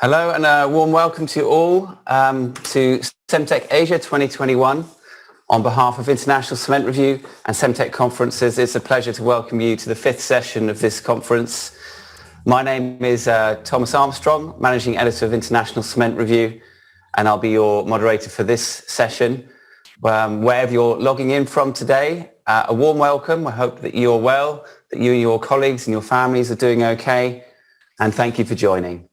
Hello and a warm welcome to you all to cemtech Asia 2021. On behalf of International Cement Review and cemtech Conferences, it's a pleasure to welcome you to the fifth session of this conference. My name is Thomas Armstrong, Managing Editor of International Cement Review, and I'll be your moderator for this session. Wherever you're logging in from today, a warm welcome. I hope that you're well, that you and your colleagues and your families are doing okay, and thank you for joining.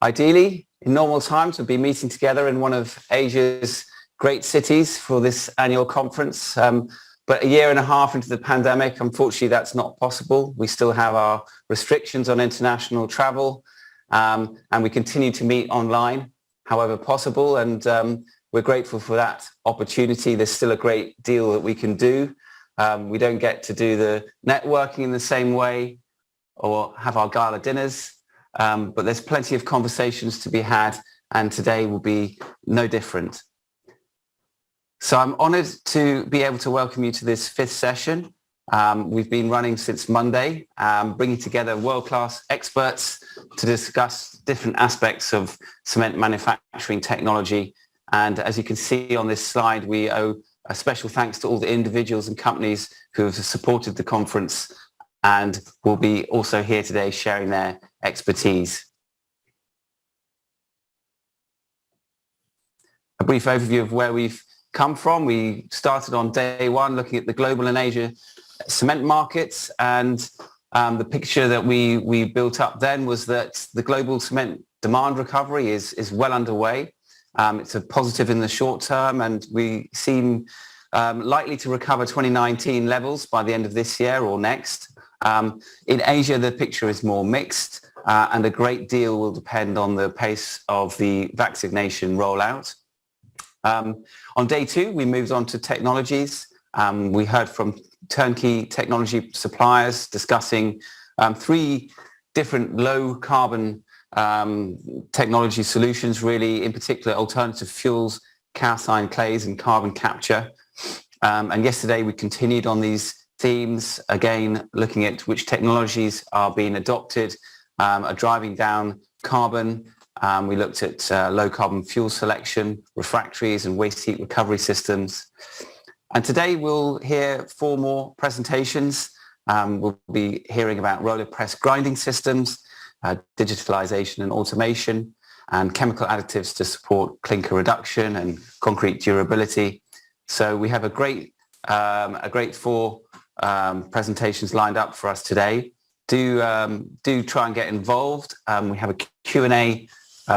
Ideally, in normal times, we'll be meeting together in one of Asia's great cities for this annual conference. But a year and a half into the pandemic, unfortunately, that's not possible. We still have our restrictions on international travel, and we continue to meet online, however possible. And we're grateful for that opportunity. There's still a great deal that we can do. We don't get to do the networking in the same way or have our gala dinners. But there's plenty of conversations to be had, and today will be no different. So I'm honoured to be able to welcome you to this fifth session. We've been running since Monday, bringing together world-class experts to discuss different aspects of cement manufacturing technology. And as you can see on this slide, we owe a special thanks to all the individuals and companies who have supported the conference and will be also here today sharing their expertise. A brief overview of where we've come from. We started on day one looking at the global and Asia cement markets, and the picture that we built up then was that the global cement demand recovery is well underway. It's a positive in the short term, and we seem likely to recover 2019 levels by the end of this year or next. In Asia, the picture is more mixed, and a great deal will depend on the pace of the vaccination rollout. On day two, we moved on to technologies. We heard from turnkey technology suppliers discussing three different low carbon technology solutions, really, in particular alternative fuels, calcined clays and carbon capture. And yesterday we continued on these themes, again looking at which technologies are being adopted, are driving down carbon. We looked at low carbon fuel selection, refractories and waste heat recovery systems. And today we'll hear four more presentations. We'll be hearing about roller press grinding systems, digitalization and automation, and chemical additives to support clinker reduction and concrete durability. So we have a great four presentations lined up for us today. Do try and get involved. We have a Q&A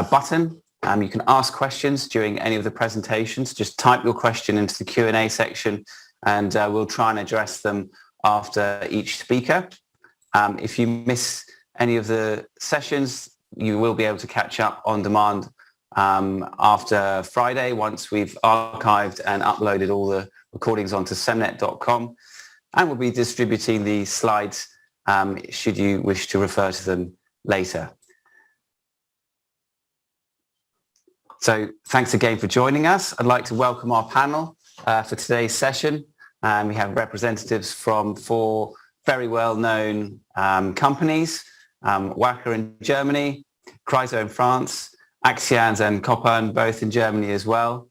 button. You can ask questions during any of the presentations. Just type your question into the Q&A section, and we'll try and address them after each speaker. If you miss any of the sessions, you will be able to catch up on demand after Friday once we've archived and uploaded all the recordings onto cemnet.com. And we'll be distributing the slides should you wish to refer to them later. So thanks again for joining us. I'd like to welcome our panel for today's session. We have representatives from four very well-known companies, Wacker in Germany, Chryso in France, Axians and Koppern both in Germany as well.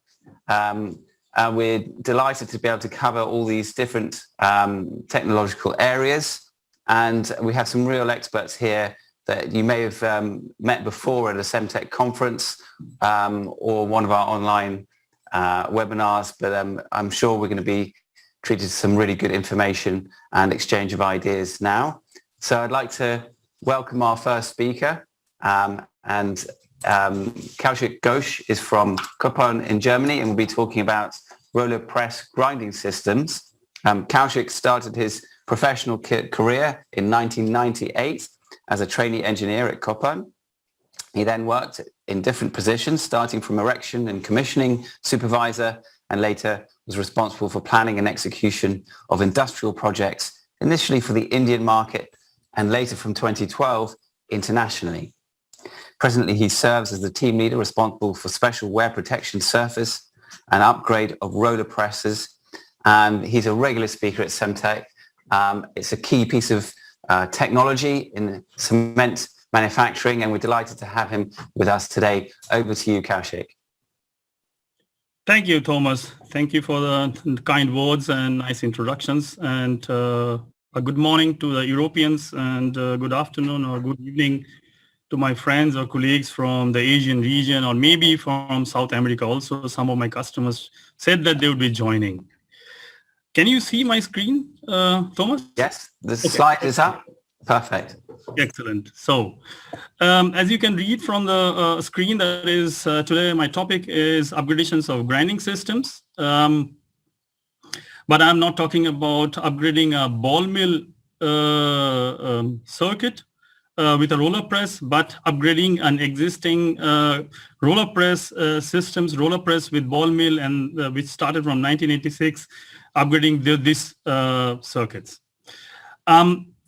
We're delighted to be able to cover all these different technological areas, and we have some real experts here that you may have met before at a cemtech conference or one of our online webinars, but I'm sure we're going to be treated to some really good information and exchange of ideas now. So I'd like to welcome our first speaker, and Kaushik Ghosh is from Koppern in Germany, and we'll be talking about roller press grinding systems. Kaushik started his professional career in 1998 as a trainee engineer at Koppern. He then worked in different positions, starting from erection and commissioning supervisor, and later was responsible for planning and execution of industrial projects, initially for the Indian market and later from 2012 internationally. Presently, he serves as the team leader responsible for special wear protection surface and upgrade of roller presses. And he's a regular speaker at cemtech. It's a key piece of technology in cement manufacturing, and we're delighted to have him with us today. Over to you, Kaushik. Thank you, Thomas. Thank you for the kind words and nice introductions. And a good morning to the Europeans, and good afternoon or good evening to my friends or colleagues from the Asian region, or maybe from South America also. Some of my customers said that they would be joining. Can you see my screen, Thomas? Yes, the slide is up. Perfect. Excellent. So, as you can read from the screen, that is today my topic is upgradations of grinding systems. But I'm not talking about upgrading a ball mill circuit with a roller press, but upgrading an existing roller press systems, roller press with ball mill, and which started from 1986, upgrading these circuits.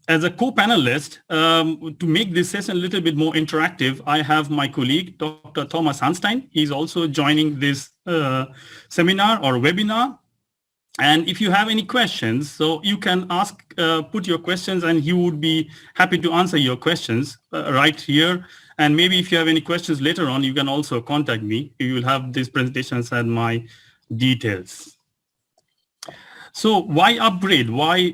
As a co-panelist, to make this session a little bit more interactive, I have my colleague, Dr. Thomas Hanstein. He's also joining this seminar or webinar. And if you have any questions, so you can ask, put your questions, and he would be happy to answer your questions right here. And maybe if you have any questions later on, you can also contact me. You will have these presentations and my details. So why upgrade? Why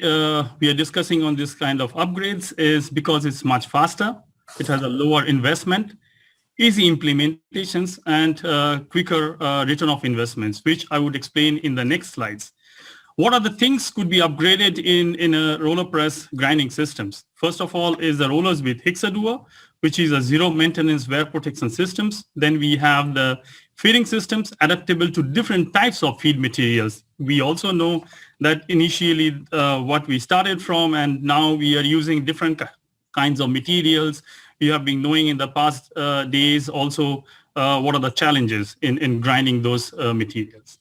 we are discussing on this kind of upgrades is because it's much faster. It has a lower investment, easy implementations, and quicker return of investments, which I would explain in the next slides. What are the things could be upgraded in a roller press grinding systems? First of all is the rollers with Hexaduo, which is a zero maintenance wear protection systems. Then we have the feeding systems adaptable to different types of feed materials. We also know that initially what we started from, and now we are using different kinds of materials. We have been knowing in the past days also what are the challenges in grinding those materials.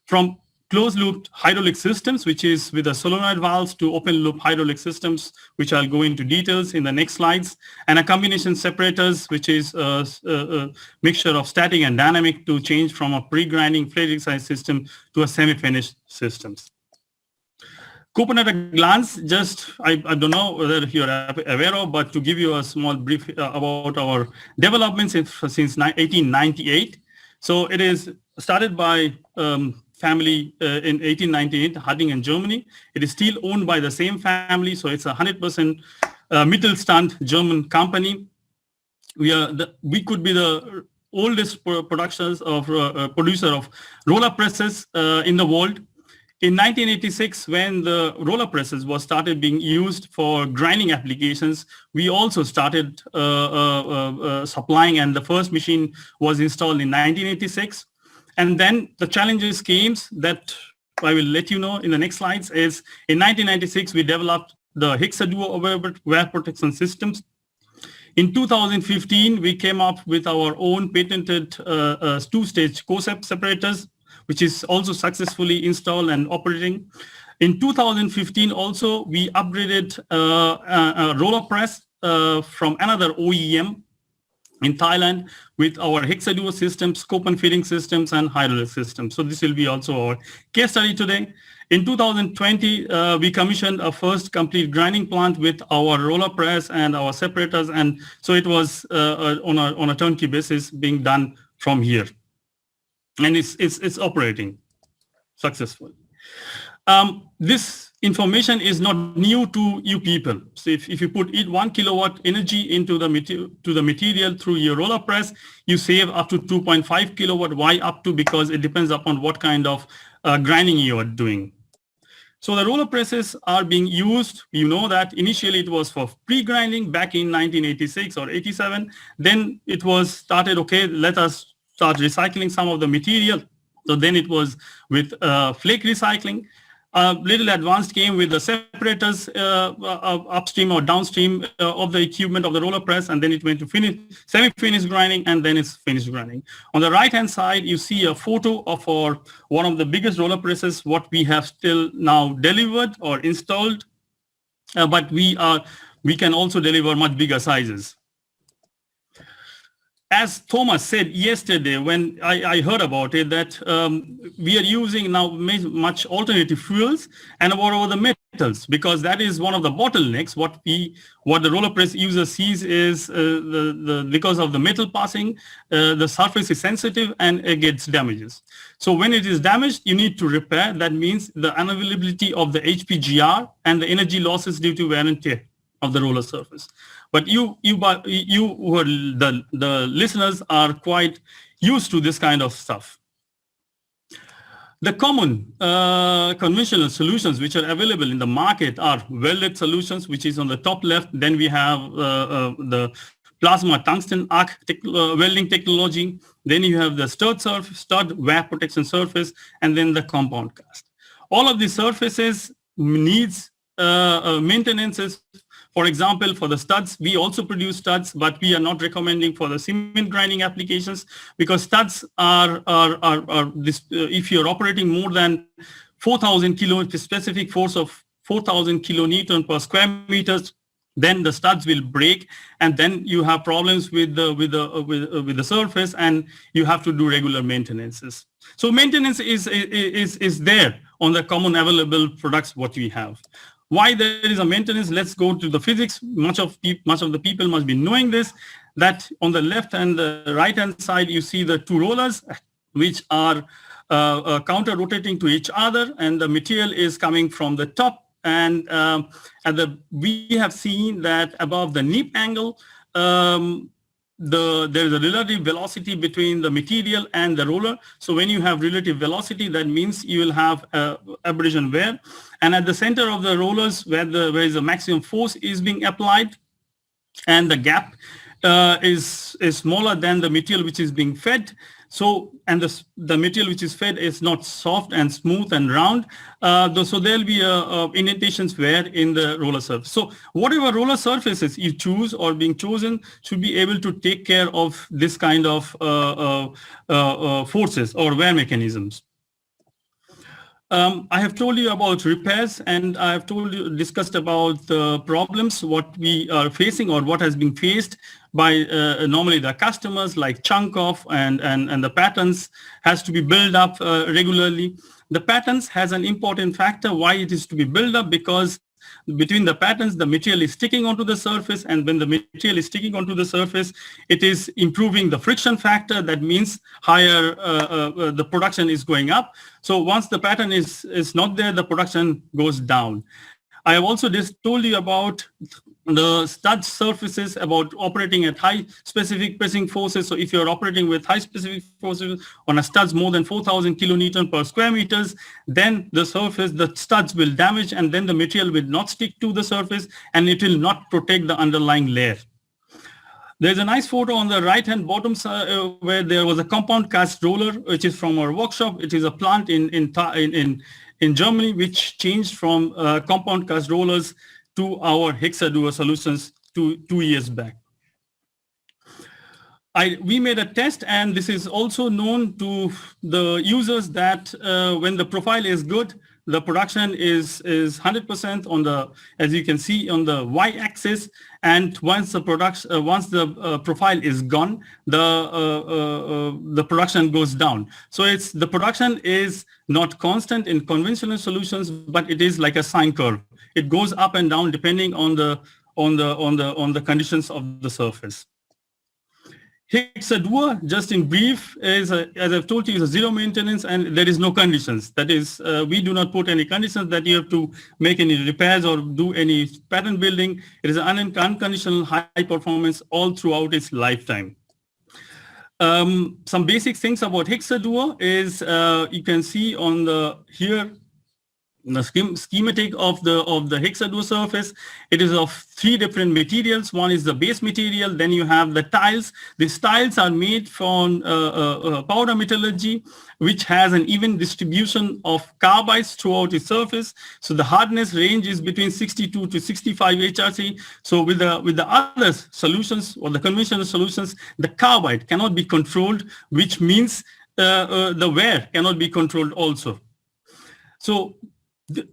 From closed loop hydraulic systems, which is with the solenoid valves, to open loop hydraulic systems, which I'll go into details in the next slides, and a combination separators, which is a mixture of static and dynamic to change from a pre-grinding flake exercise system to a semi-finished systems. Component at a glance, just I don't know whether you're aware of, but to give you a small brief about our developments since 1898. So it is started by family in 1898, Harding, Germany. It is still owned by the same family, so it's a 100% Mittelstand German company. We could be the oldest producer of roller presses in the world. In 1986, when the roller presses was started being used for grinding applications, we also started supplying, and the first machine was installed in 1986. And then the challenges came that I will let you know in the next slides is in 1996, we developed the Hexaduo wear protection systems. In 2015, we came up with our own patented two-stage COSEP separators, which is also successfully installed and operating. In 2015 also, we upgraded a roller press from another OEM in Thailand with our Hexaduo systems, scope and feeding systems, and hydraulic systems. So this will be also our case study today. In 2020, we commissioned a first complete grinding plant with our roller press and our separators, and so it was on a turnkey basis being done from here, and it's operating successfully. This information is not new to you people. So if you put 1 kilowatt energy into the material through your roller press, you save up to 2.5 kilowatt. Why up to? Because it depends upon what kind of grinding you are doing. So the roller presses are being used. You know that initially it was for pre-grinding back in 1986 or 87. Then it was started, okay, let us start recycling some of the material. So then it was with flake recycling. Little advanced came with the separators upstream or downstream of the equipment of the roller press, and then it went to semi-finished grinding, and then it's finished grinding. On the right-hand side, you see a photo of one of the biggest roller presses, what we have still now delivered or installed, but we can also deliver much bigger sizes. as Thomas said yesterday when I heard about it, that we are using now much alternative fuels and over the metals, because that is one of the bottlenecks. What the roller press user sees is because of the metal passing, the surface is sensitive and it gets damages. So when it is damaged, you need to repair. That means the unavailability of the HPGR and the energy losses due to wear and tear of the roller surface. But you who are the listeners are quite used to this kind of stuff. The common conventional solutions which are available in the market are welded solutions, which is on the top left. Then we have the plasma tungsten arc welding technology. Then you have the stud wear protection surface, and then the compound cast. All of these surfaces needs maintenances. For example, for the studs, we also produce studs, but we are not recommending for the cement grinding applications, because studs are this, if you're operating more than 4,000 kilo, specific force of 4,000 kilonewton per square meters, then the studs will break, and then you have problems with the surface, and you have to do regular maintenances. So maintenance is there on the common available products what we have. Why there is a maintenance? Let's go to the physics. Much of the people must be knowing this, that on the left and the right hand side, you see the two rollers, which are counter rotating to each other, and the material is coming from the top. And we have seen that above the nip angle, there is a relative velocity between the material and the roller. So when you have relative velocity, that means you will have abrasion wear. And at the center of the rollers, where the maximum force is being applied, and the gap is smaller than the material which is being fed. So, and the material which is fed is not soft and smooth and round. So there'll be indentations wear in the roller surface. So whatever roller surfaces you choose or being chosen should be able to take care of this kind of forces or wear mechanisms. I have told you about repairs, and I have discussed about the problems, what we are facing or what has been faced by normally the customers, like chunk off and the patterns has to be built up regularly. The patterns has an important factor why it is to be built up, because between the patterns, the material is sticking onto the surface, and when the material is sticking onto the surface, it is improving the friction factor. That means higher the production is going up. So once the pattern is not there, the production goes down. I have also just told you about the stud surfaces, about operating at high specific pressing forces. So if you're operating with high specific forces on a studs more than 4,000 kilonewton per square meters, then the studs will damage, and then the material will not stick to the surface, and it will not protect the underlying layer. There's a nice photo on the right-hand bottom side where there was a compound cast roller, which is from our workshop. It is a plant in Germany, which changed from compound cast rollers to our Hexaduo solutions 2 years back. We made a test, and this is also known to the users, that when the profile is good, the production is 100% on the, as you can see, on the y-axis, and once the profile is gone, the production goes down. So the production is not constant in conventional solutions, but it is like a sine curve. It goes up and down depending on the conditions of the surface. Hexaduo, just in brief, is as I've told you, is a zero maintenance, and there is no conditions. That is, we do not put any conditions that you have to make any repairs or do any pattern building. It is an unconditional high performance all throughout its lifetime. Some basic things about Hexaduo is you can see on here the schematic of the Hexaduo surface. It is of 3 different materials. One is the base material, then you have the tiles. These tiles are made from powder metallurgy, which has an even distribution of carbides throughout its surface. So the hardness range is between 62 to 65 HRC. So with the other solutions or the conventional solutions, the carbide cannot be controlled, which means the wear cannot be controlled also. So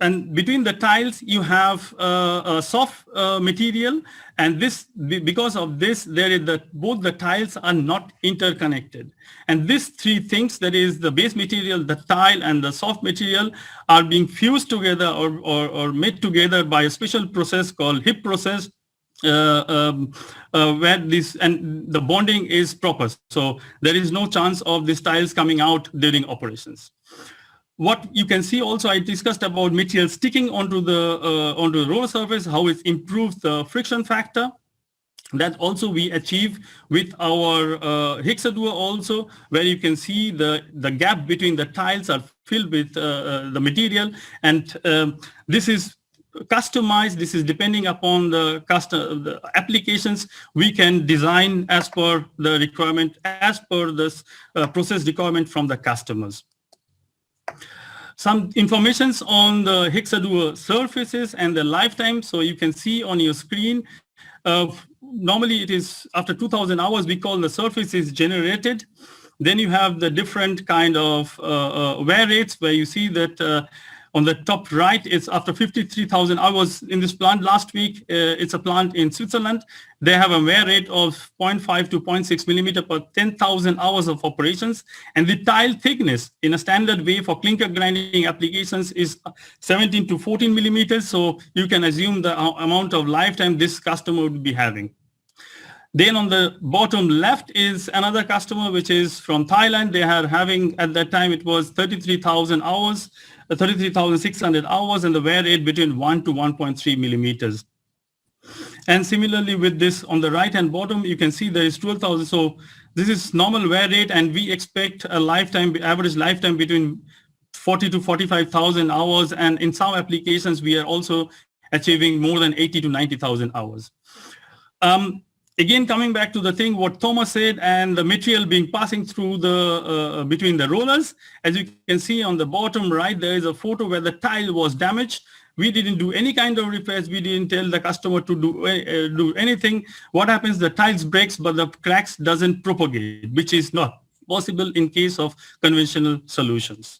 And between the tiles you have a soft material, and this, because of this, there is both the tiles are not interconnected, and these three things, that is the base material, the tile, and the soft material, are being fused together or made together by a special process called HIP process, where this and the bonding is proper, so there is no chance of these tiles coming out during operations. What you can see also, I discussed about material sticking onto the roller surface, how it improves the friction factor. That also we achieve with our Hexaduo also, where you can see the gap between the tiles are filled with the material, and this is customized. This is depending upon the applications. We can design as per the requirement, as per this process requirement from the customers. Some informations on the Hexaduo surfaces and the lifetime. So you can see on your screen, normally it is after 2000 hours, we call the surface is generated. Then you have the different kind of wear rates, where you see that on the top right, it's after 53,000. I was in this plant last week. It's a plant in Switzerland. They have a wear rate of 0.5 to 0.6 millimeter per 10,000 hours of operations. And the tile thickness in a standard way for clinker grinding applications is 17 to 14 millimeters. So you can assume the amount of lifetime this customer would be having. Then on the bottom left is another customer, which is from Thailand. They are having, at that time, it was 33,000 hours, 33,600 hours, and the wear rate between 1 to 1.3 millimeters. And similarly with this on the right hand bottom, you can see there is 12,000. So this is normal wear rate, and we expect a lifetime, average lifetime between 40 to 45,000 hours. And in some applications, we are also achieving more than 80 to 90,000 hours. Again, coming back to the thing what Thomas said, and the material being passing through the between the rollers. As you can see on the bottom right, there is a photo where the tile was damaged. We didn't do any kind of repairs. We didn't tell the customer to do anything. What happens? The tiles breaks, but the cracks doesn't propagate, which is not possible in case of conventional solutions.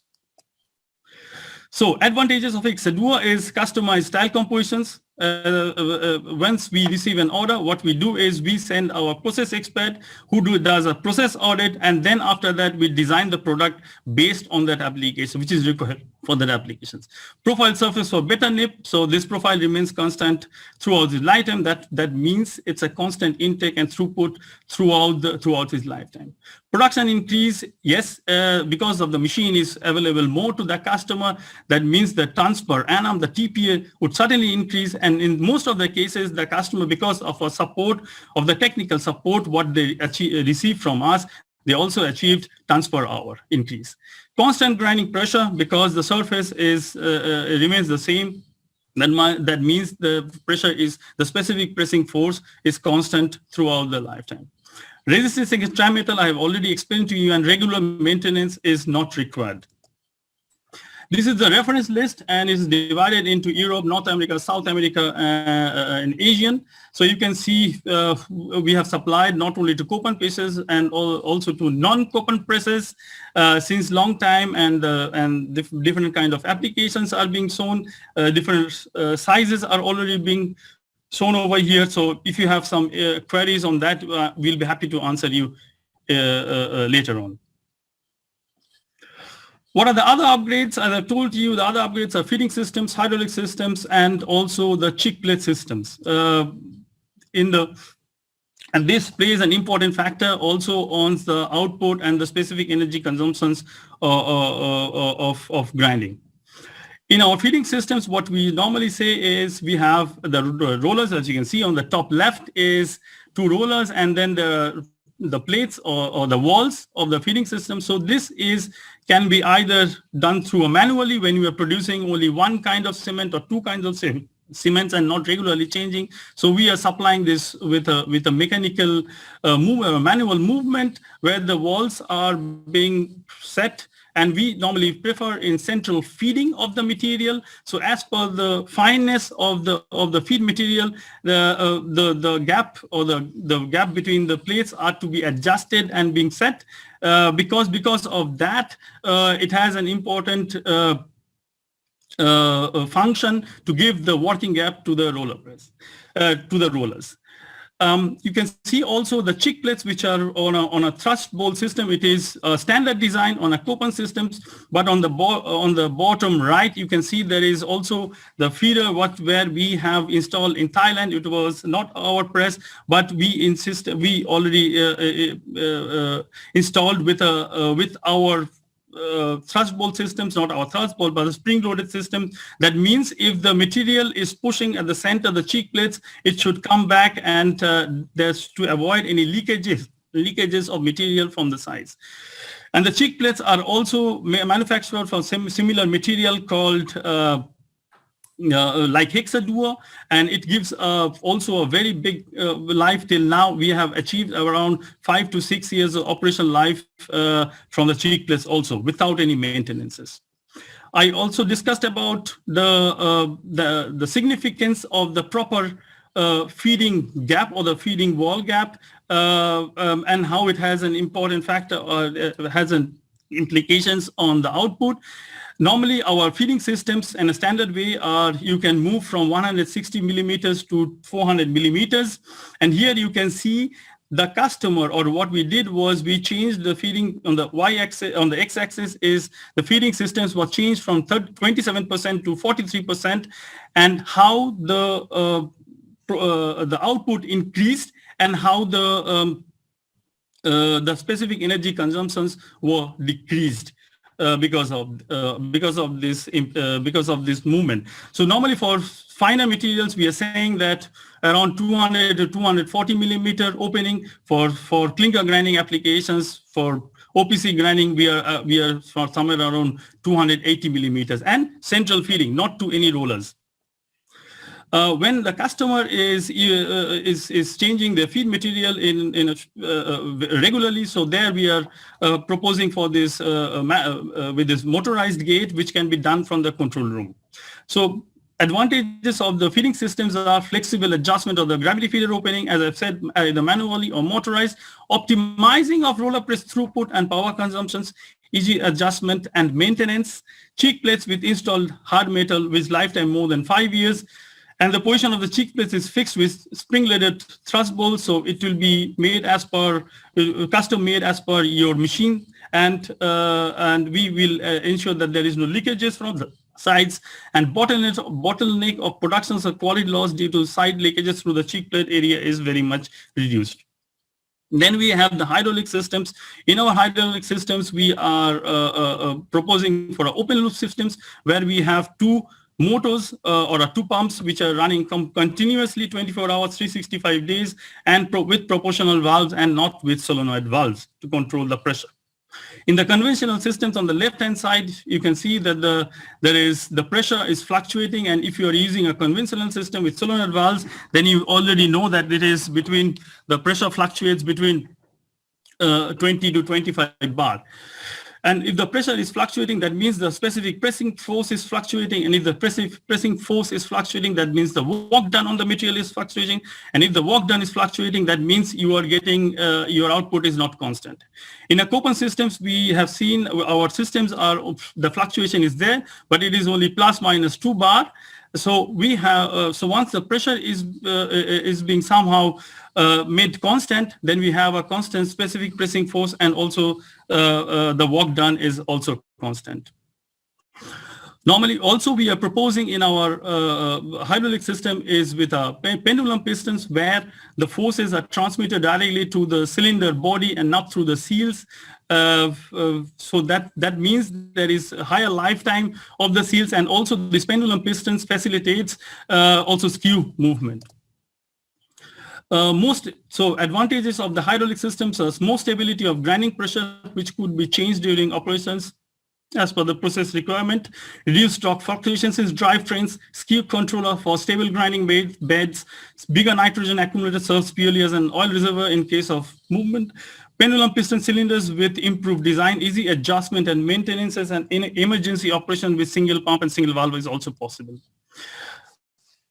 So advantages of Hexaduo is customized tile compositions. Once we receive an order, what we do is we send our process expert who does a process audit, and then after that we design the product based on that application, which is required for that applications. Profile surface for better nip, so this profile remains constant throughout the lifetime. That means it's a constant intake and throughput throughout his lifetime. Production increase, yes, because of the machine is available more to the customer. That means the tons per annum, the TPA would certainly increase. And in most of the cases, the customer, because of our support, of the technical support, what they receive from us, they also achieved tons per hour increase. Constant grinding pressure, because the surface is remains the same. That means the pressure is, the specific pressing force is constant throughout the lifetime. Resistance against dry metal, I have already explained to you, and regular maintenance is not required. This is the reference list, and it's divided into Europe, North America, South America, and Asian. So you can see we have supplied not only to Copen presses and also to non-Copen presses since long time, and different kind of applications are being shown. Different sizes are already being shown over here. So if you have some queries on that, we'll be happy to answer you later on. What are the other upgrades? As I told you, the other upgrades are feeding systems, hydraulic systems, and also the chick plate systems. And this plays an important factor also on the output and the specific energy consumptions of grinding. In our feeding systems, what we normally say is we have the rollers. As you can see on the top left is 2 rollers, and then the plates or the walls of the feeding system. So this can be either done through manually when you are producing only one kind of cement or 2 kinds of cements and not regularly changing. So we are supplying this with a mechanical manual movement where the walls are being set. And we normally prefer in central feeding of the material. So as per the fineness of the feed material, the gap or the gap between the plates are to be adjusted and being set. Because of that, it has an important function to give the working gap to the roller press, to the rollers. You can see also the chick plates which are on a thrust bolt system. It is a standard design on a Copan systems, but on the bottom right you can see there is also the feeder where we have installed in Thailand. It was not our press, but we already installed with our thrust bolt systems, not our thrust bolt, but a spring-loaded system. That means if the material is pushing at the center of the cheek plates, it should come back, and there's to avoid any leakages of material from the sides. And the cheek plates are also manufactured from similar material called like Hexaduo, and it gives also a very big life. Till now we have achieved around 5 to 6 years of operational life from the cheek plates also, without any maintenances. I also discussed about the significance of the proper feeding gap or the feeding wall gap, and how it has an important factor, or has an implications on the output. Normally, our feeding systems in a standard way are, you can move from 160 millimeters to 400 millimeters. And here you can see the customer, or what we did was we changed the feeding on the y-axis. On the x-axis is the feeding systems were changed from 27% to 43%, and how the output increased, and how the specific energy consumptions were decreased. Because of this movement. So normally for finer materials, we are saying that around 200 to 240 millimeter opening. For clinker grinding applications, for OPC grinding, we are for somewhere around 280 millimeters, and central feeding, not to any rollers. When the customer is changing their feed material regularly, so there we are proposing for this with this motorized gate, which can be done from the control room. So advantages of the feeding systems are flexible adjustment of the gravity feeder opening, as I've said, either manually or motorized, optimizing of roller press throughput and power consumptions, easy adjustment and maintenance, cheek plates with installed hard metal with lifetime more than 5 years. And the position of the cheek plates is fixed with spring-loaded thrust bolts, so it will be made as per custom made as per your machine, and we will ensure that there is no leakages from the sides, and bottleneck of productions of quality loss due to side leakages through the cheek plate area is very much reduced. Then we have the hydraulic systems. In our hydraulic systems, we are proposing for open loop systems, where we have two motors or two pumps which are running continuously 24 hours, 365 days, and with proportional valves and not with solenoid valves to control the pressure. In the conventional systems on the left-hand side, you can see that the pressure is fluctuating, and if you are using a conventional system with solenoid valves, then you already know that it is between, the pressure fluctuates between 20 to 25 bar. And if the pressure is fluctuating, that means the specific pressing force is fluctuating. And if the pressing force is fluctuating, that means the work done on the material is fluctuating. And if the work done is fluctuating, that means you are getting, your output is not constant. In a Copan systems, we have seen our systems are, the fluctuation is there, but it is only plus minus 2 bar. So we have, so once the pressure is being somehow made constant, then we have a constant specific pressing force, and also the work done is also constant. Normally, also we are proposing in our hydraulic system is with a pendulum pistons, where the forces are transmitted directly to the cylinder body and not through the seals. So that means there is a higher lifetime of the seals, and also this pendulum pistons facilitates also skew movement. So advantages of the hydraulic systems are more stability of grinding pressure, which could be changed during operations as per the process requirement, reduced torque fluctuations in drivetrains, skew controller for stable grinding beds, bigger nitrogen accumulator serves purely as an oil reservoir in case of movement, pendulum piston cylinders with improved design, easy adjustment and maintenances, and in emergency operation with single pump and single valve is also possible.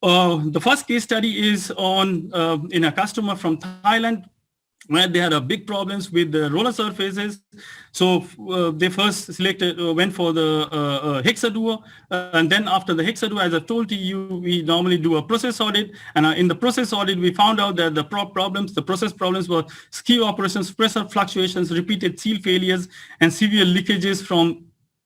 The first case study is on in a customer from Thailand. where they had a big problems with the roller surfaces. So they first went for the hexaduo, and then after the hexaduo, as I told you, we normally do a process audit, and in the process audit, we found out that the process problems were skew operations, pressure fluctuations, repeated seal failures, and severe leakages from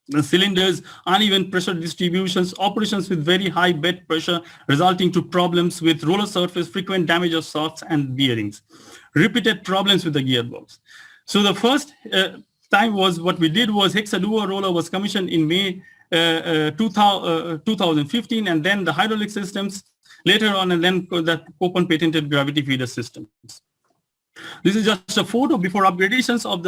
the cylinders, uneven pressure distributions, operations with very high bed pressure, resulting to problems with roller surface, frequent damage of shafts and bearings, repeated problems with the gearbox. So the first time was what we did was hexaduo roller was commissioned in May 2015, and then the hydraulic systems later on, and then the Koppen patented gravity feeder systems. This is just a photo before upgradations of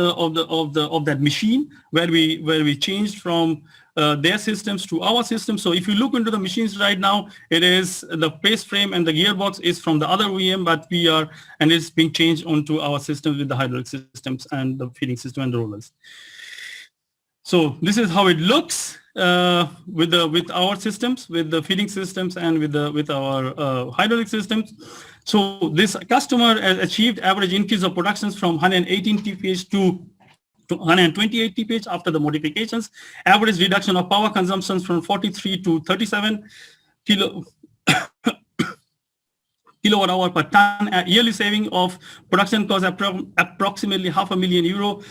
that machine where we changed from their systems to our system. So if you look into the machines right now, it is the base frame and the gearbox is from the other OEM, but it's being changed onto our systems with the hydraulic systems and the feeding system and the rollers. So this is how it looks with our systems, with the feeding systems and with our hydraulic systems. So this customer has achieved average increase of productions from 118 TPH to 128 TPH after the modifications. Average reduction of power consumptions from 43 to 37 kilowatt hour per ton. Yearly saving of production cost approximately €500,000.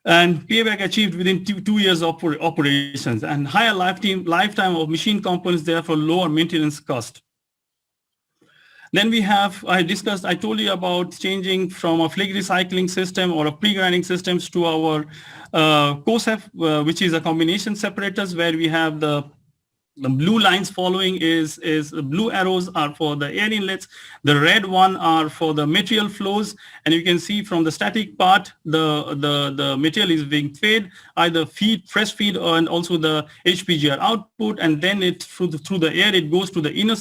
And payback achieved within two years of operations, and higher lifetime of machine components, therefore lower maintenance cost. Then we have, I told you about changing from a flake recycling system or a pre-grinding systems to our COSEF, which is a combination separators, where we have the blue lines following is the blue arrows are for the air inlets, the red one are for the material flows, and you can see from the static part the material is being fed, either fresh feed and also the HPGR output, and then it through the air it goes to the inner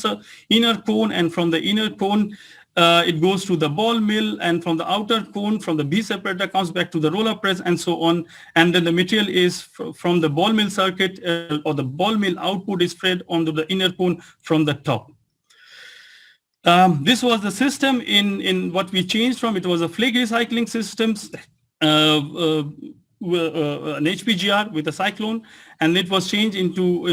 cone, and from the inner cone it goes to the ball mill, and from the outer cone, from the B separator, comes back to the roller press, and so on. And then the material is from the ball mill circuit or the ball mill output is fed onto the inner cone from the top. This was the system in what we changed from. It was a flake recycling systems, an HPGR with a cyclone, and it was changed into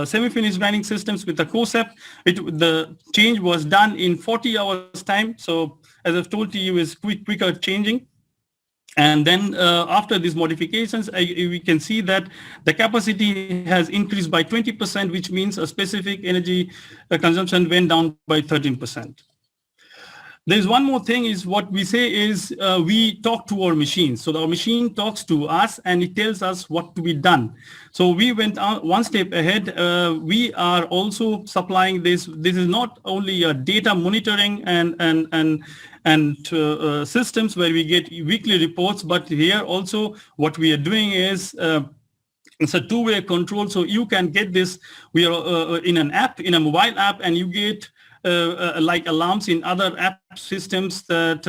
semi-finished grinding systems with a COSEP. The change was done in 40 hours time. So as I've told you, is quicker changing. And then after these modifications, we can see that the capacity has increased by 20%, which means a specific energy consumption went down by 13%. There's one more thing is what we say is we talk to our machine. So our machine talks to us and it tells us what to be done. So we went one step ahead. We are also supplying this. This is not only a data monitoring and systems where we get weekly reports, but here also what we are doing is it's a two-way control. So you can get this. We are in an app, in a mobile app, and you get like alarms in other app systems that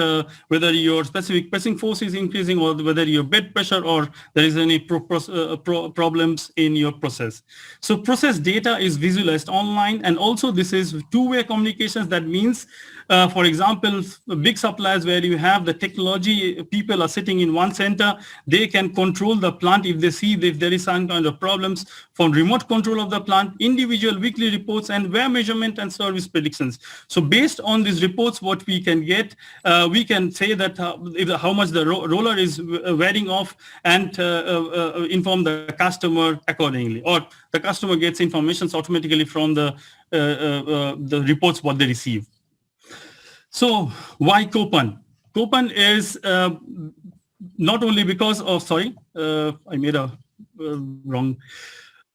whether your specific pressing force is increasing or whether your bed pressure or there is any problems in your process. So process data is visualized online, and also this is two-way communications. That means, for example, big suppliers where you have the technology people are sitting in one center, they can control the plant if they see if there is some kind of problems from remote control of the plant, individual weekly reports, and wear measurement and service predictions. So based on these reports, what we can get, we can say that how much the roller is wearing off, and inform the customer accordingly, or the customer gets information automatically from the reports what they receive. So why Koppen? Koppen is not only because of, sorry, I made a wrong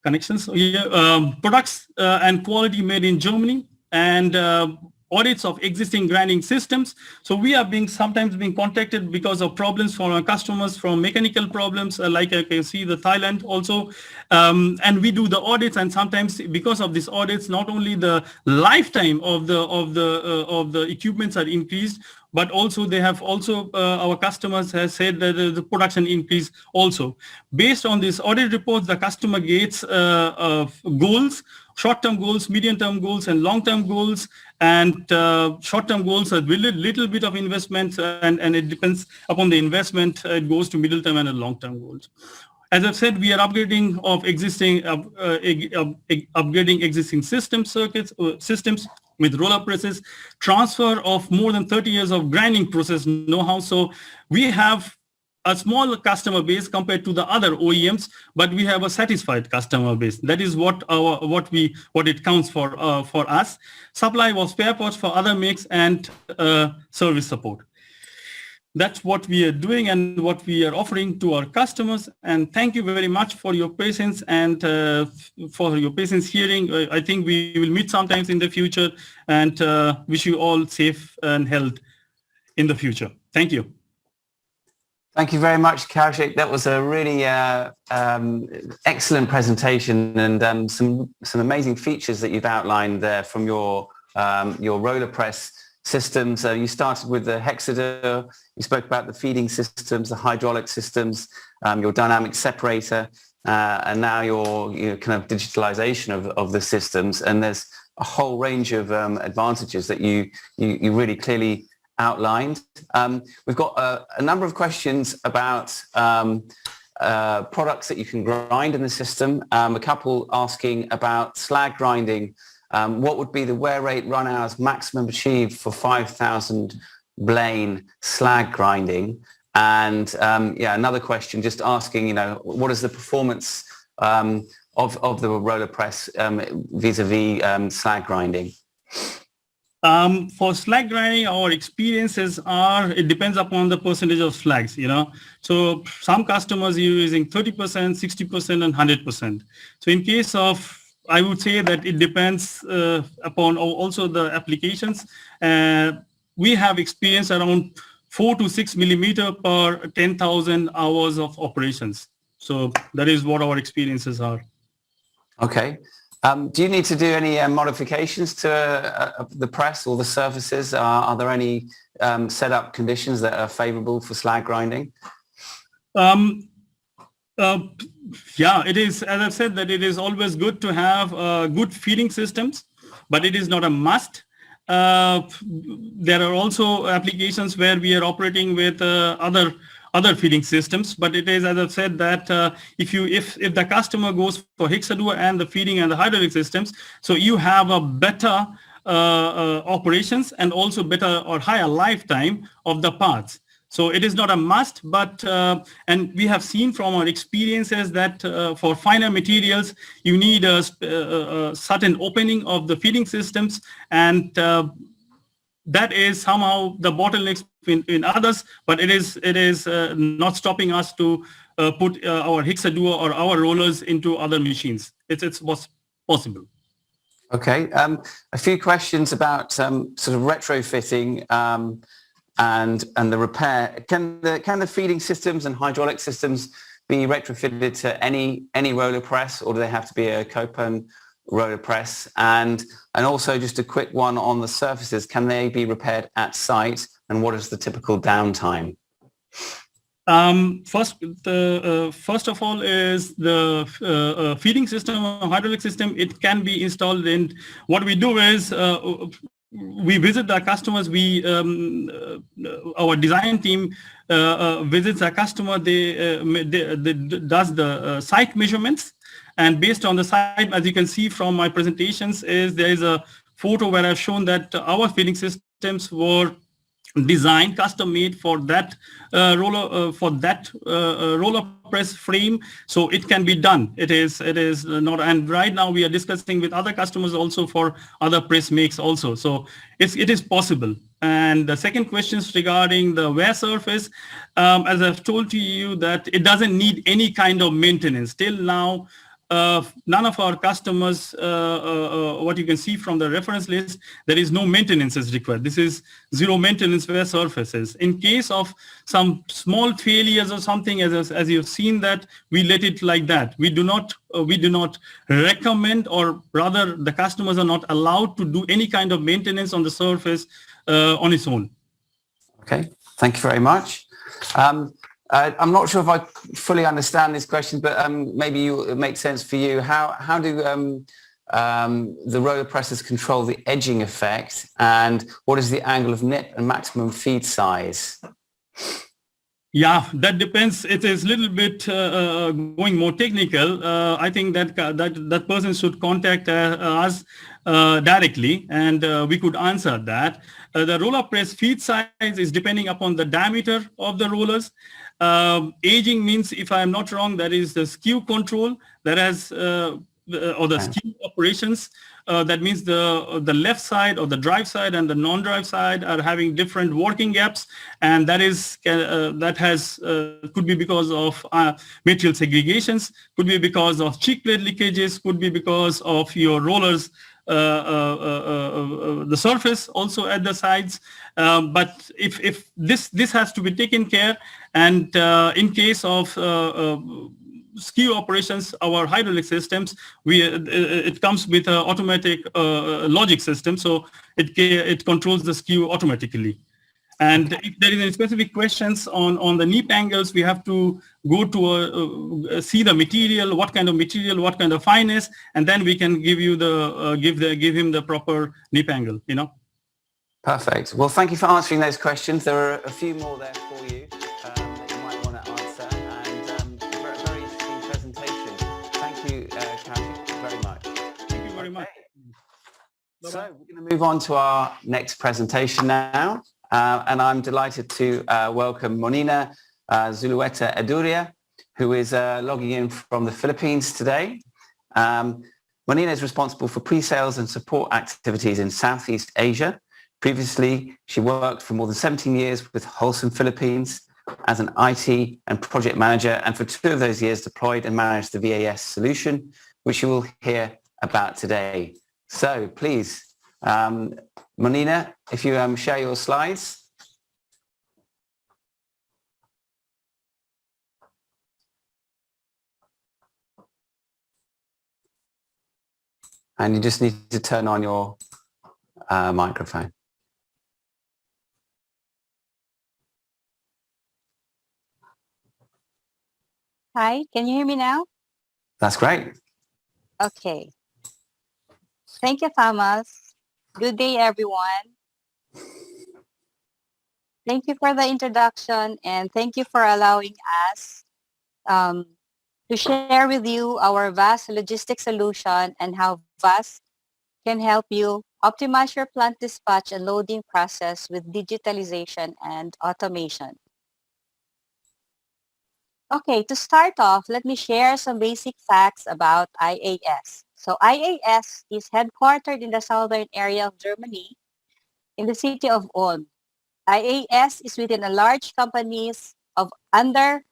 connection. So yeah, products and quality made in Germany, and audits of existing grinding systems. So we are sometimes being contacted because of problems from our customers, from mechanical problems, like I can see the Thailand also, and we do the audits. And sometimes because of these audits, not only the lifetime of the equipments are increased, but also they have also our customers have said that the production increase also. Based on these audit reports, the customer gets goals, short-term goals, medium-term goals, and long-term goals. And short-term goals are little bit of investment, and it depends upon the investment. It goes to middle-term and long-term goals. As I've said, we are upgrading existing systems with roller presses, transfer of more than 30 years of grinding process know-how. So we have a small customer base compared to the other OEMs, but we have a satisfied customer base. That is what it counts for us. Supply of spare parts for other makes and service support. That's what we are doing and what we are offering to our customers. And thank you very much for your patience and for your patience hearing. I think we will meet sometimes in the future, and wish you all safe and health in the future. Thank you. Thank you very much, Kaushik. That was a really excellent presentation, and some amazing features that you've outlined there from your roller press systems. You started with the Hexadur, you spoke about the feeding systems, the hydraulic systems, your dynamic separator, and now your kind of digitalization of the systems. And there's a whole range of advantages that you really clearly outlined. We've got a number of questions about products that you can grind in the system. A couple asking about slag grinding. What would be the wear rate run hours maximum achieved for 5,000 Blaine slag grinding? And another question just asking, what is the performance of the roller press vis-a-vis slag grinding? For slag grinding, our experiences are, it depends upon the percentage of slags, So some customers are using 30%, 60%, and 100%. So in case of, I would say that it depends upon also the applications. We have experience around 4 to 6 millimeter per 10,000 hours of operations. So that is what our experiences are. Okay. Do you need to do any modifications to the press or the surfaces? Are there any setup conditions that are favorable for slag grinding? It is, as I've said, that it is always good to have good feeding systems, but it is not a must. There are also applications where we are operating with other feeding systems, but it is, as I've said, that if the customer goes for Hexadur and the feeding and the hydraulic systems, so you have a better operations and also better or higher lifetime of the parts. So it is not a must, but and we have seen from our experiences that for finer materials, you need a certain opening of the feeding systems, and that is somehow the bottlenecks in others, but it is not stopping us to put our Hexadur or our rollers into other machines. It's possible. Okay, a few questions about sort of retrofitting and the repair. Can the feeding systems and hydraulic systems be retrofitted to any roller press, or do they have to be a Copan roller press? And also just a quick one on the surfaces, can they be repaired at site, and what is the typical downtime? First of all is the feeding system, hydraulic system. It can be installed in, what we do is we visit the customers. Our design team visits a customer. They does the site measurements, and based on the site, as you can see from my presentations, there is a photo where I've shown that our feeding systems were designed, custom made for that roller press frame, so it can be done. It is not, and right now we are discussing with other customers also for other press makes also, so it is possible. And the second question is regarding the wear surface. As I've told to you, that it doesn't need any kind of maintenance till now. None of our customers, what you can see from the reference list, there is no maintenance is required. This is zero maintenance wear surfaces. In case of some small failures or something, as you've seen, that we let it like that. We do not recommend, or rather the customers are not allowed to do any kind of maintenance on the surface on its own. Okay, thank you very much. I'm not sure if I fully understand this question, but maybe it makes sense for you. How do the roller presses control the edging effect, and what is the angle of nip and maximum feed size? Yeah, that depends. It is a little bit going more technical. I think that person should contact us directly, and we could answer that. The roller press feed size is depending upon the diameter of the rollers. Aging means, if I am not wrong, that is the skew control that has or the skew operations. That means the left side or the drive side and the non-drive side are having different working gaps, and that is could be because of material segregations, could be because of cheek plate leakages, could be because of your rollers the surface also at the sides. But if this has to be taken care, and in case of skew operations, our hydraulic systems, it comes with an automatic logic system, so it controls the skew automatically. And if there is any specific questions on the nip angles, we have to go to see the material, what kind of material, what kind of fineness, and then we can give you give him the proper nip angle. Perfect. Well, thank you for answering those questions. There are a few more there for you that you might want to answer, and very interesting presentation. Thank you, Kaushik, very much. Thank you very much. So we're going to move on to our next presentation now, and I'm delighted to welcome Monina Zulueta Eduria, who is logging in from the Philippines today. Monina is responsible for pre-sales and support activities in Southeast Asia. Previously, she worked for more than 17 years with Wholesome Philippines as an IT and project manager, and for 2 of those years deployed and managed the VAS solution, which you will hear about today. So please, Monina, if you share your slides. And you just need to turn on your microphone. Hi, can you hear me now? That's great. Okay. Thank you, Thomas. Good day, everyone. Thank you for the introduction, and thank you for allowing us to share with you our VAS logistics solution and how VAS can help you optimize your plant dispatch and loading process with digitalization and automation. Okay, to start off, let me share some basic facts about IAS. So IAS is headquartered in the southern area of Germany, in the city of Ulm. IAS is within a large companies of under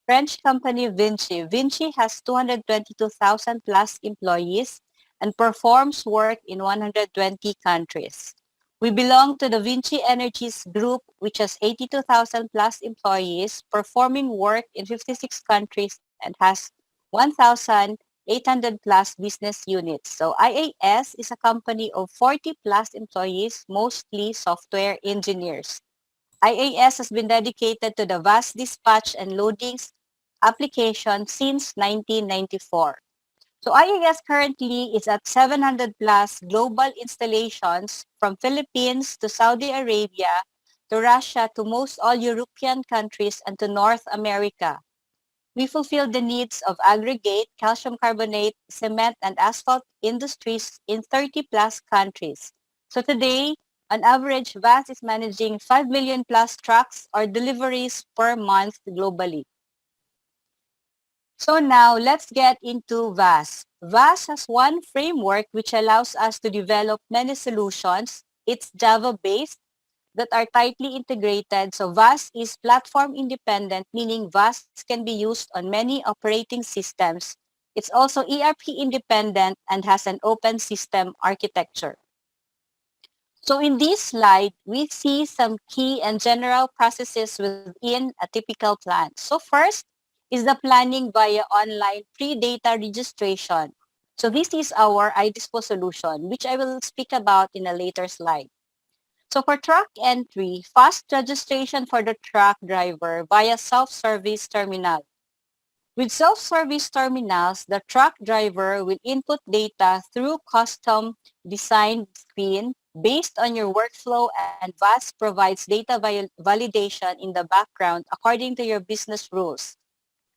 French company Vinci. Vinci has 222,000 plus employees and performs work in 120 countries. We belong to the Vinci Energies Group, which has 82,000 plus employees performing work in 56 countries and has 1,800 plus business units. So IAS is a company of 40 plus employees, mostly software engineers. IAS has been dedicated to the VAS dispatch and loadings application since 1994. So IAS currently is at 700 plus global installations from Philippines to Saudi Arabia to Russia to most all European countries and to North America. We fulfill the needs of aggregate, calcium carbonate, cement, and asphalt industries in 30 plus countries. So today, on average, VAS is managing 5 million plus trucks or deliveries per month globally. So now let's get into VAS. VAS has one framework which allows us to develop many solutions. It's Java-based that are tightly integrated. So VAS is platform independent, meaning VAS can be used on many operating systems. It's also ERP independent and has an open system architecture. So in this slide, we see some key and general processes within a typical plant. So first is the planning via online pre-data registration. So this is our iDispo solution, which I will speak about in a later slide. So for truck entry, fast registration for the truck driver via self-service terminal. With self-service terminals, the truck driver will input data through custom designed screen based on your workflow, and VAS provides data validation in the background according to your business rules.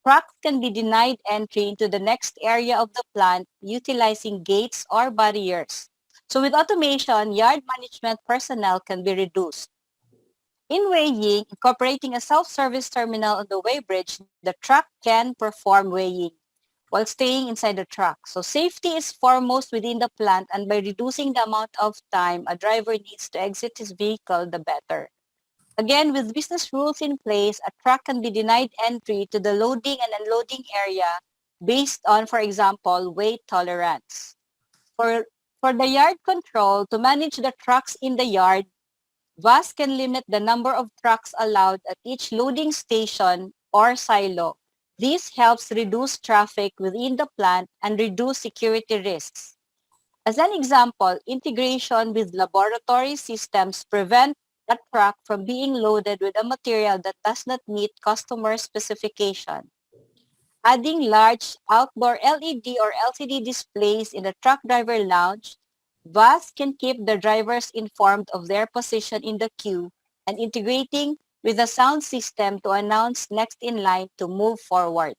Trucks can be denied entry into the next area of the plant utilizing gates or barriers. So with automation, yard management personnel can be reduced. In weighing, incorporating a self-service terminal on the weighbridge, the truck can perform weighing while staying inside the truck. So safety is foremost within the plant, and by reducing the amount of time a driver needs to exit his vehicle, the better. Again, with business rules in place, a truck can be denied entry to the loading and unloading area based on, for example, weight tolerance. For, for the yard control, to manage the trucks in the yard, VAS can limit the number of trucks allowed at each loading station or silo. This helps reduce traffic within the plant and reduce security risks. As an example, integration with laboratory systems prevent a truck from being loaded with a material that does not meet customer specification. Adding large outdoor LED or LCD displays in the truck driver lounge, VAS can keep the drivers informed of their position in the queue, and integrating with a sound system to announce next in line to move forward.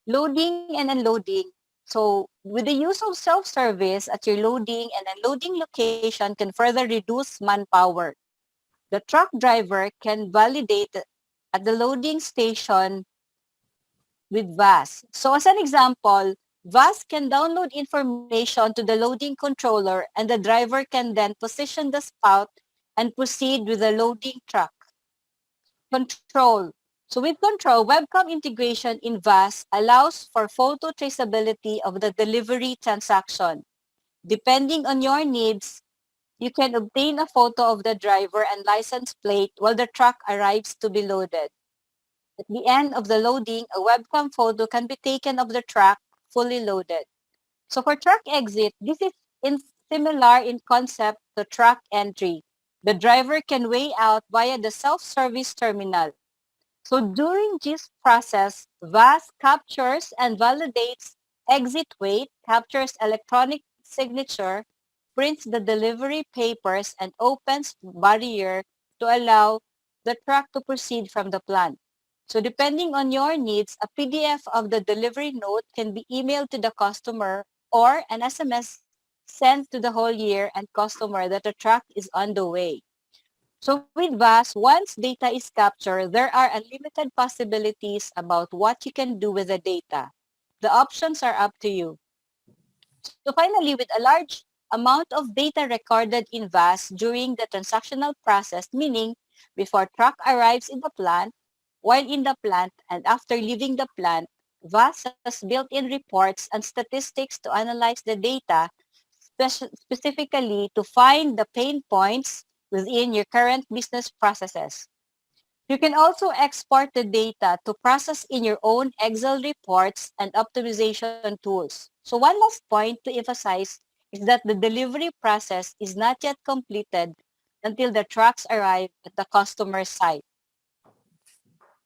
Loading and unloading. So with the use of self-service at your loading and unloading location can further reduce manpower. The truck driver can validate at the loading station with VAS. So as an example, VAS can download information to the loading controller, and the driver can then position the spout and proceed with the loading truck. Control. So with control, webcam integration in VAS allows for photo traceability of the delivery transaction. Depending on your needs, you can obtain a photo of the driver and license plate while the truck arrives to be loaded. At the end of the loading, a webcam photo can be taken of the truck fully loaded. So for truck exit, this is similar in concept to truck entry. The driver can weigh out via the self-service terminal. So during this process, VAS captures and validates exit weight, captures electronic signature, prints the delivery papers, and opens barrier to allow the truck to proceed from the plant. So depending on your needs, a PDF of the delivery note can be emailed to the customer or an SMS sent to the whole year and customer that the truck is on the way. So with VAS, once data is captured, there are unlimited possibilities about what you can do with the data. The options are up to you. So finally, with a large amount of data recorded in VAS during the transactional process, meaning before truck arrives in the plant, while in the plant, and after leaving the plant, VAS has built-in reports and statistics to analyze the data, specifically to find the pain points within your current business processes. You can also export the data to process in your own Excel reports and optimization tools. So one last point to emphasize is that the delivery process is not yet completed until the trucks arrive at the customer site.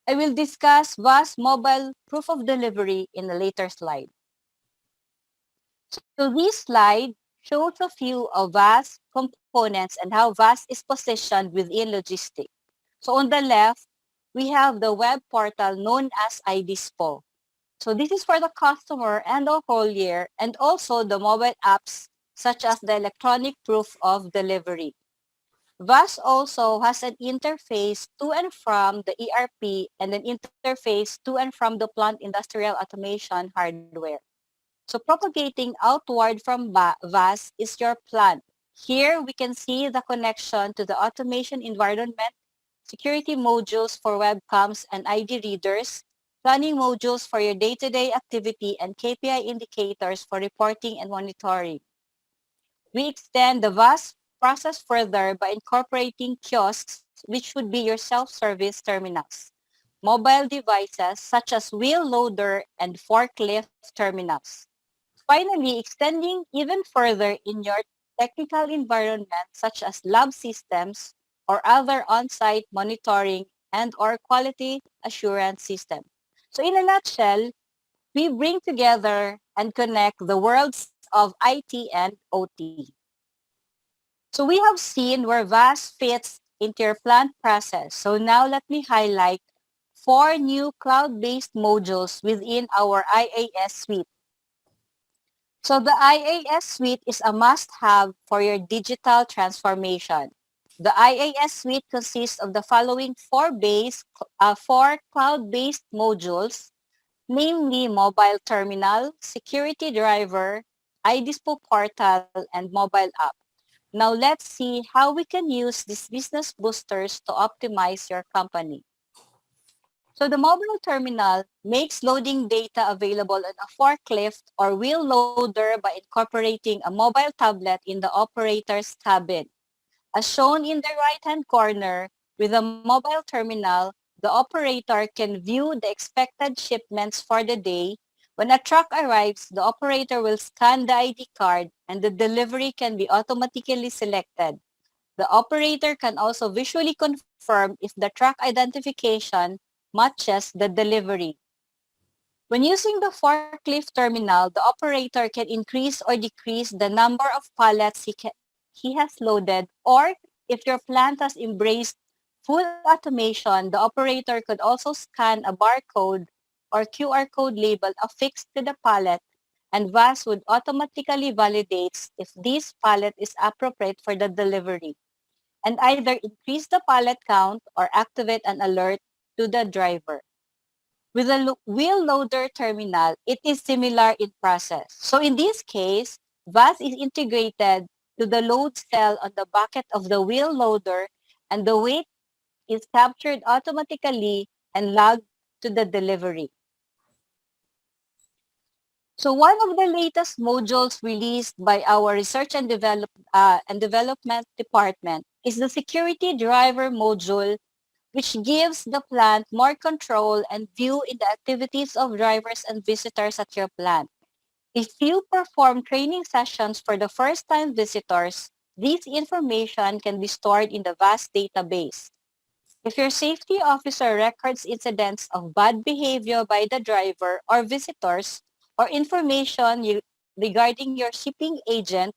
I will discuss VAS mobile proof of delivery in a later slide. So this slide shows a few of VAS components and how VAS is positioned within logistics. So on the left, we have the web portal known as iDispo. So this is for the customer and the haulier, and also the mobile apps such as the electronic proof of delivery. VAS also has an interface to and from the ERP and an interface to and from the plant industrial automation hardware. So propagating outward from VAS is your plant. Here we can see the connection to the automation environment, security modules for webcams and ID readers, planning modules for your day-to-day activity, and KPI indicators for reporting and monitoring. We extend the VAS process further by incorporating kiosks, which would be your self-service terminals, mobile devices such as wheel loader and forklift terminals. Finally, extending even further in your technical environment such as lab systems or other on-site monitoring and or quality assurance system. So in a nutshell, we bring together and connect the worlds of IT and OT. So we have seen where VAS fits into your plant process. So now let me highlight 4 new cloud-based modules within our IAS suite. So the IAS suite is a must-have for your digital transformation. The IAS suite consists of the following four cloud-based modules, namely mobile terminal, security driver, iDispo portal, and mobile app. Now let's see how we can use these business boosters to optimize your company. So the mobile terminal makes loading data available on a forklift or wheel loader by incorporating a mobile tablet in the operator's cabin. As shown in the right-hand corner, with a mobile terminal, the operator can view the expected shipments for the day. When a truck arrives, the operator will scan the ID card and the delivery can be automatically selected. The operator can also visually confirm if the truck identification matches the delivery. When using the forklift terminal, the operator can increase or decrease the number of pallets he has loaded, or if your plant has embraced full automation, the operator could also scan a barcode or QR code label affixed to the pallet, and VAS would automatically validate if this pallet is appropriate for the delivery, and either increase the pallet count or activate an alert to the driver. With a wheel loader terminal, it is similar in process. So in this case, VAS is integrated to the load cell on the bucket of the wheel loader, and the weight is captured automatically and logged to the delivery. So one of the latest modules released by our research and development department is the security driver module, which gives the plant more control and view in the activities of drivers and visitors at your plant. If you perform training sessions for the first-time visitors, this information can be stored in the VAST database. If your safety officer records incidents of bad behavior by the driver or visitors or information regarding your shipping agent,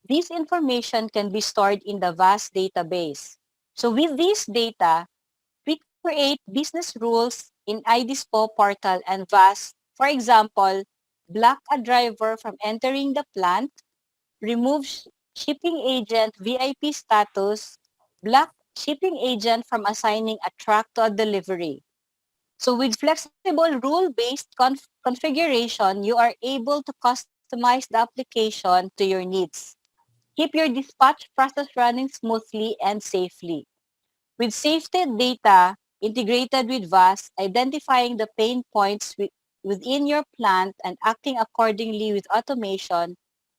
this information can be stored in the VAST database. So with this data, we create business rules in iDispo portal and VAS. For example, block a driver from entering the plant, remove shipping agent VIP status, block shipping agent from assigning a truck to a delivery. So with flexible rule-based configuration, you are able to customize the application to your needs. Keep your dispatch process running smoothly and safely. With safety data integrated with VAS, identifying the pain points within your plant and acting accordingly with automation,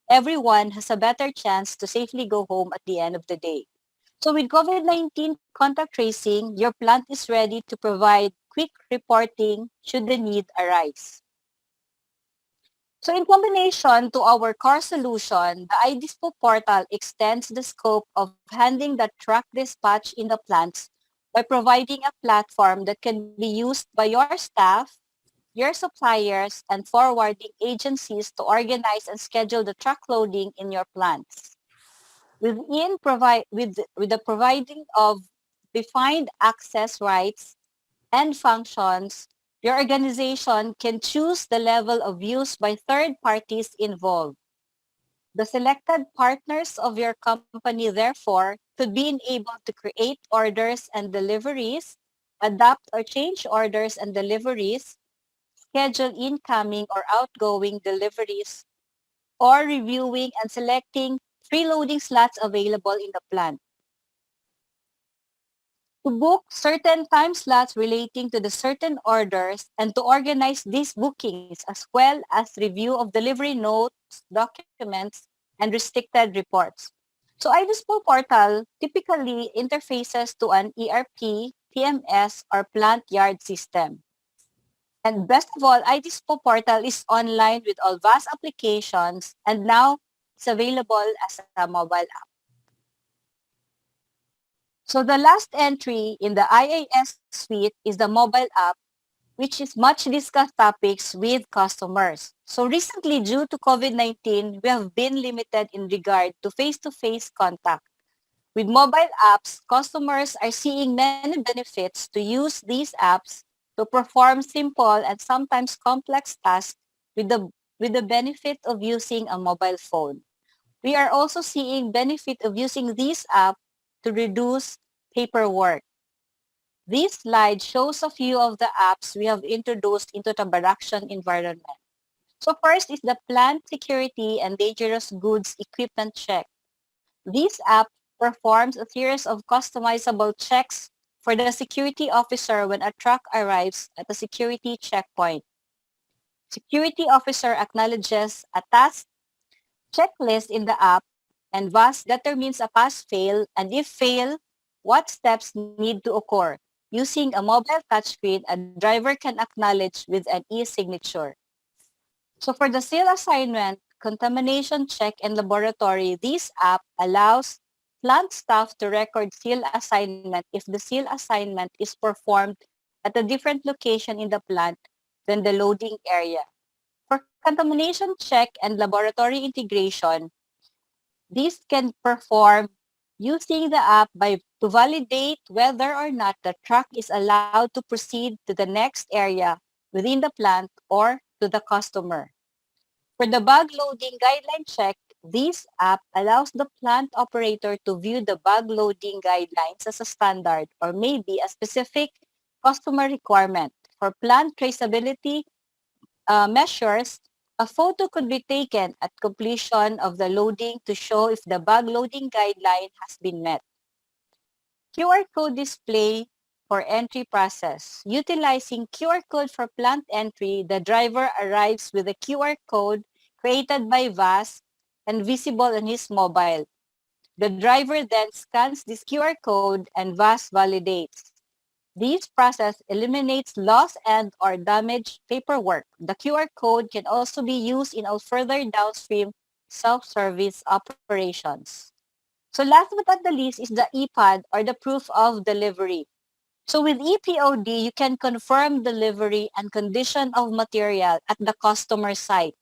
everyone has a better chance to safely go home at the end of the day. So with COVID-19 contact tracing, your plant is ready to provide quick reporting should the need arise. So in combination to our core solution, the iDispo portal extends the scope of handling the truck dispatch in the plants by providing a platform that can be used by your staff, your suppliers, and forwarding agencies to organize and schedule the truck loading in your plants. With the providing of defined access rights and functions, your organization can choose the level of use by third parties involved. The selected partners of your company, therefore, could be enabled to create orders and deliveries, adapt or change orders and deliveries, schedule incoming or outgoing deliveries, or reviewing and selecting preloading slots available in the plant. To book certain time slots relating to the certain orders and to organize these bookings as well as review of delivery notes, documents, and restricted reports. So iDispo portal typically interfaces to an ERP, TMS, or plant yard system. And best of all, iDispo portal is online with all vast applications, and now it's available as a mobile app. So the last entry in the IAS suite is the mobile app, which is much discussed topics with customers. So recently, due to COVID-19, we have been limited in regard to face-to-face contact. With mobile apps, customers are seeing many benefits to use these apps to perform simple and sometimes complex tasks with the benefit of using a mobile phone. We are also seeing benefit of using this app to reduce paperwork. This slide shows a few of the apps we have introduced into the production environment. So first is the plant security and dangerous goods equipment check. This app performs a series of customizable checks for the security officer when a truck arrives at a security checkpoint. Security officer acknowledges a task checklist in the app and thus determines a pass-fail, and if fail, what steps need to occur. Using a mobile touchscreen, a driver can acknowledge with an e-signature. So for the seal assignment, contamination check and laboratory, this app allows plant staff to record seal assignment if the seal assignment is performed at a different location in the plant than the loading area. For contamination check and laboratory integration, these can perform using the app to validate whether or not the truck is allowed to proceed to the next area within the plant or to the customer. For the bag loading guideline check, this app allows the plant operator to view the bag loading guidelines as a standard or maybe a specific customer requirement. For plant traceability measures, a photo could be taken at completion of the loading to show if the bag loading guideline has been met. QR code display for entry process. Utilizing QR code for plant entry, the driver arrives with a QR code created by VAS and visible on his mobile. The driver then scans this QR code and VAS validates. This process eliminates lost and or damaged paperwork. The QR code can also be used in all further downstream self-service operations. So last but not the least is the EPOD or the proof of delivery. So with EPOD, you can confirm delivery and condition of material at the customer site.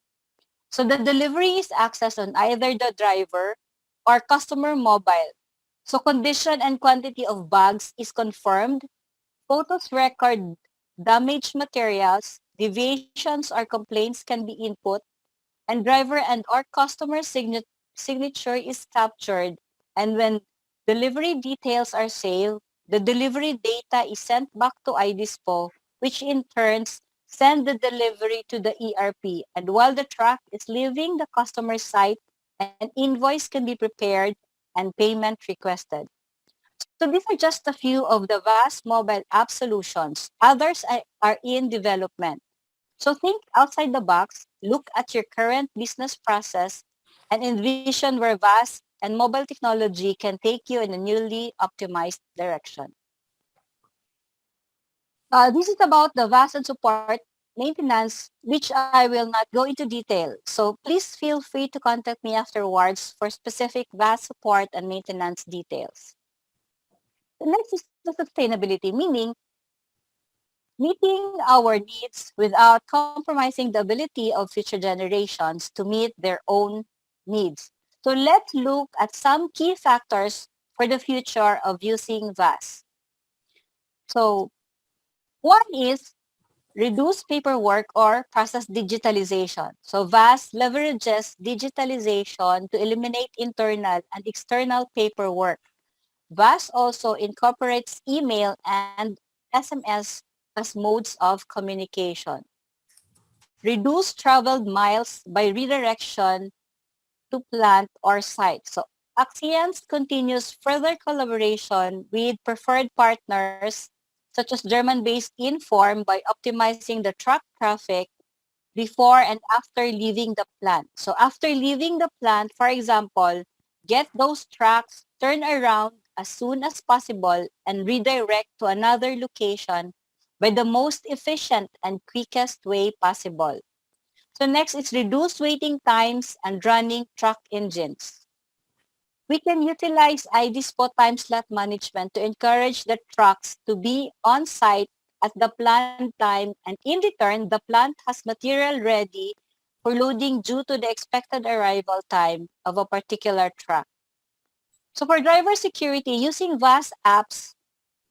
So the delivery is accessed on either the driver or customer mobile. So condition and quantity of bags is confirmed. Photos record damaged materials, deviations or complaints can be input, and driver and or customer signature is captured. And when delivery details are saved, the delivery data is sent back to iDispo, which in turns send the delivery to the ERP. And while the truck is leaving the customer site, an invoice can be prepared and payment requested. So these are just a few of the vast mobile app solutions. Others are in development. So think outside the box, look at your current business process, and envision where vast and mobile technology can take you in a newly optimized direction. This is about the VAS and support maintenance, which I will not go into detail. So please feel free to contact me afterwards for specific VAS support and maintenance details. The next is the sustainability, meaning meeting our needs without compromising the ability of future generations to meet their own needs. So let's look at some key factors for the future of using VAS. So one is reduce paperwork or process digitalization. So VAS leverages digitalization to eliminate internal and external paperwork. VAS also incorporates email and SMS as modes of communication. Reduce traveled miles by redirection to plant or site. So Axians continues further collaboration with preferred partners such as German-based Inform by optimizing the truck traffic before and after leaving the plant. So after leaving the plant, for example, get those trucks, turn around as soon as possible, and redirect to another location by the most efficient and quickest way possible. So next is reduce waiting times and running truck engines. We can utilize ID spot time slot management to encourage the trucks to be on site at the planned time, and in return, the plant has material ready for loading due to the expected arrival time of a particular truck. So for driver security, using VAS apps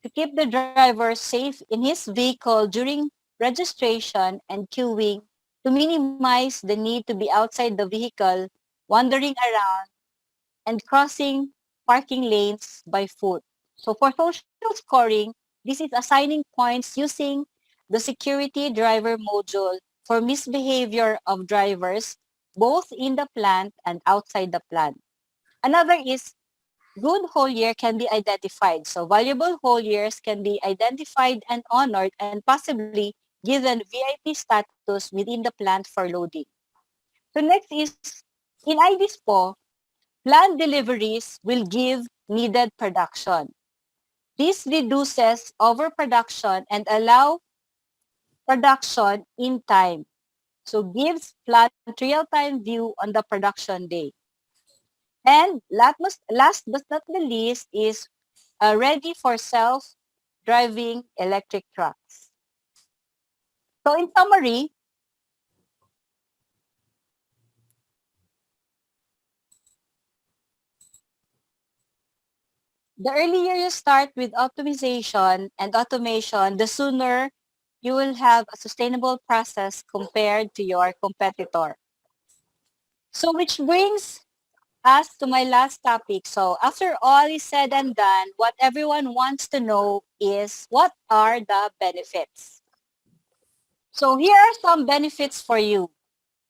to keep the driver safe in his vehicle during registration and queuing, to minimize the need to be outside the vehicle, wandering around, and crossing parking lanes by foot. So for social scoring, this is assigning points using the security driver module for misbehavior of drivers, both in the plant and outside the plant. Another is good haulier can be identified. So valuable hauliers can be identified and honored and possibly given VIP status within the plant for loading. So next is, in IDISPO, planned deliveries will give needed production. This reduces overproduction and allow production in time. So gives plant real-time view on the production day. And last but not the least is ready for self-driving electric trucks. So in summary, the earlier you start with optimization and automation, the sooner you will have a sustainable process compared to your competitor. So which brings us to my last topic. So after all is said and done, what everyone wants to know is what are the benefits? So here are some benefits for you.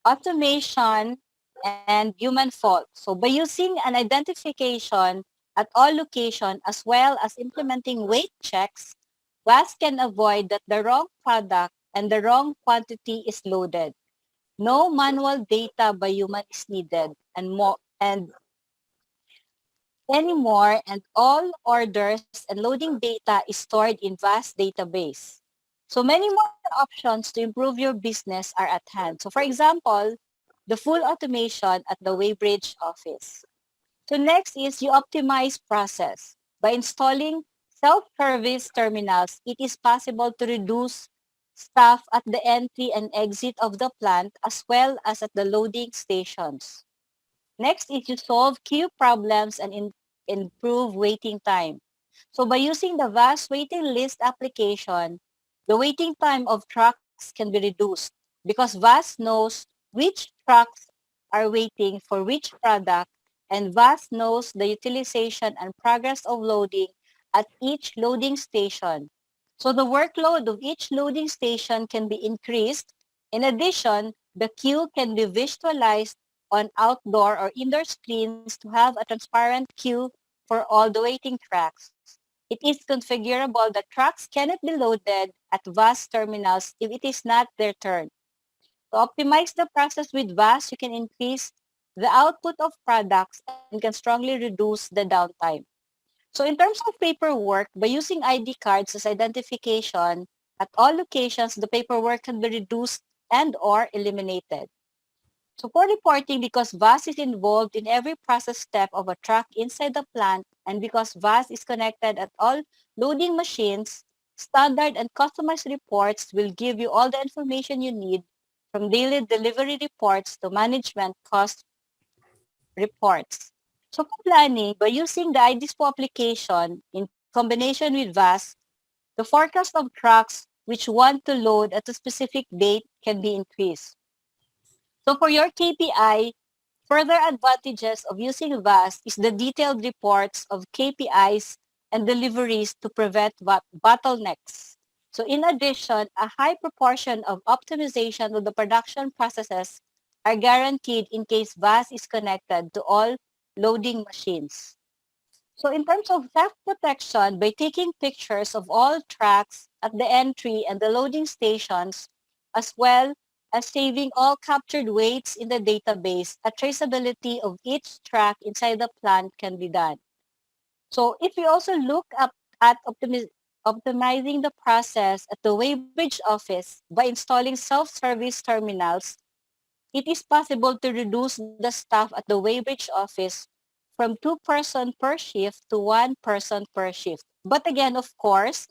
Automation and human fault. So by using an identification at all locations as well as implementing weight checks, WAS can avoid that the wrong product and the wrong quantity is loaded. No manual data by human is needed and anymore, and all orders and loading data is stored in vast database. So many more options to improve your business are at hand. So for example, the full automation at the Weybridge office. So next is you optimize process. By installing self-service terminals, it is possible to reduce staff at the entry and exit of the plant as well as at the loading stations. Next is you solve queue problems and improve waiting time. So by using the vast waiting list application, the waiting time of trucks can be reduced because VAS knows which trucks are waiting for which product, and VAS knows the utilization and progress of loading at each loading station. So the workload of each loading station can be increased. In addition, the queue can be visualized on outdoor or indoor screens to have a transparent queue for all the waiting tracks. It is configurable that trucks cannot be loaded at VAS terminals if it is not their turn. To optimize the process with VAS, you can increase the output of products and can strongly reduce the downtime. So in terms of paperwork, by using ID cards as identification, at all locations, the paperwork can be reduced and or eliminated. So for reporting, because VAS is involved in every process step of a truck inside the plant, and because VAS is connected at all loading machines, standard and customized reports will give you all the information you need, from daily delivery reports to management cost reports. So for planning, by using the IDISPO application in combination with VAS, the forecast of trucks which want to load at a specific date can be increased. So for your KPI, further advantages of using VAS is the detailed reports of KPIs and deliveries to prevent bottlenecks. So in addition, a high proportion of optimization of the production processes are guaranteed in case VAS is connected to all loading machines. So in terms of theft protection, by taking pictures of all tracks at the entry and the loading stations, as well as saving all captured weights in the database, a traceability of each track inside the plant can be done. So if we also look up at optimizing the process at the Weybridge office by installing self-service terminals, it is possible to reduce the staff at the Weybridge office from 2 person per shift to 1 person per shift. But again, of course,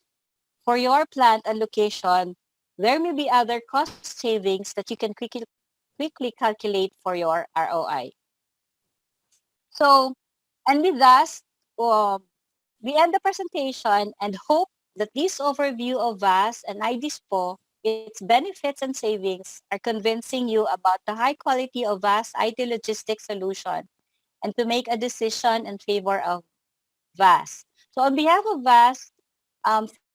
for your plant and location, there may be other cost savings that you can quickly calculate for your ROI. So, and with that, we end the presentation and hope that this overview of VAS and iDispo, its benefits and savings, are convincing you about the high quality of VAS IT logistics solution and to make a decision in favor of VAS. So on behalf of VAS,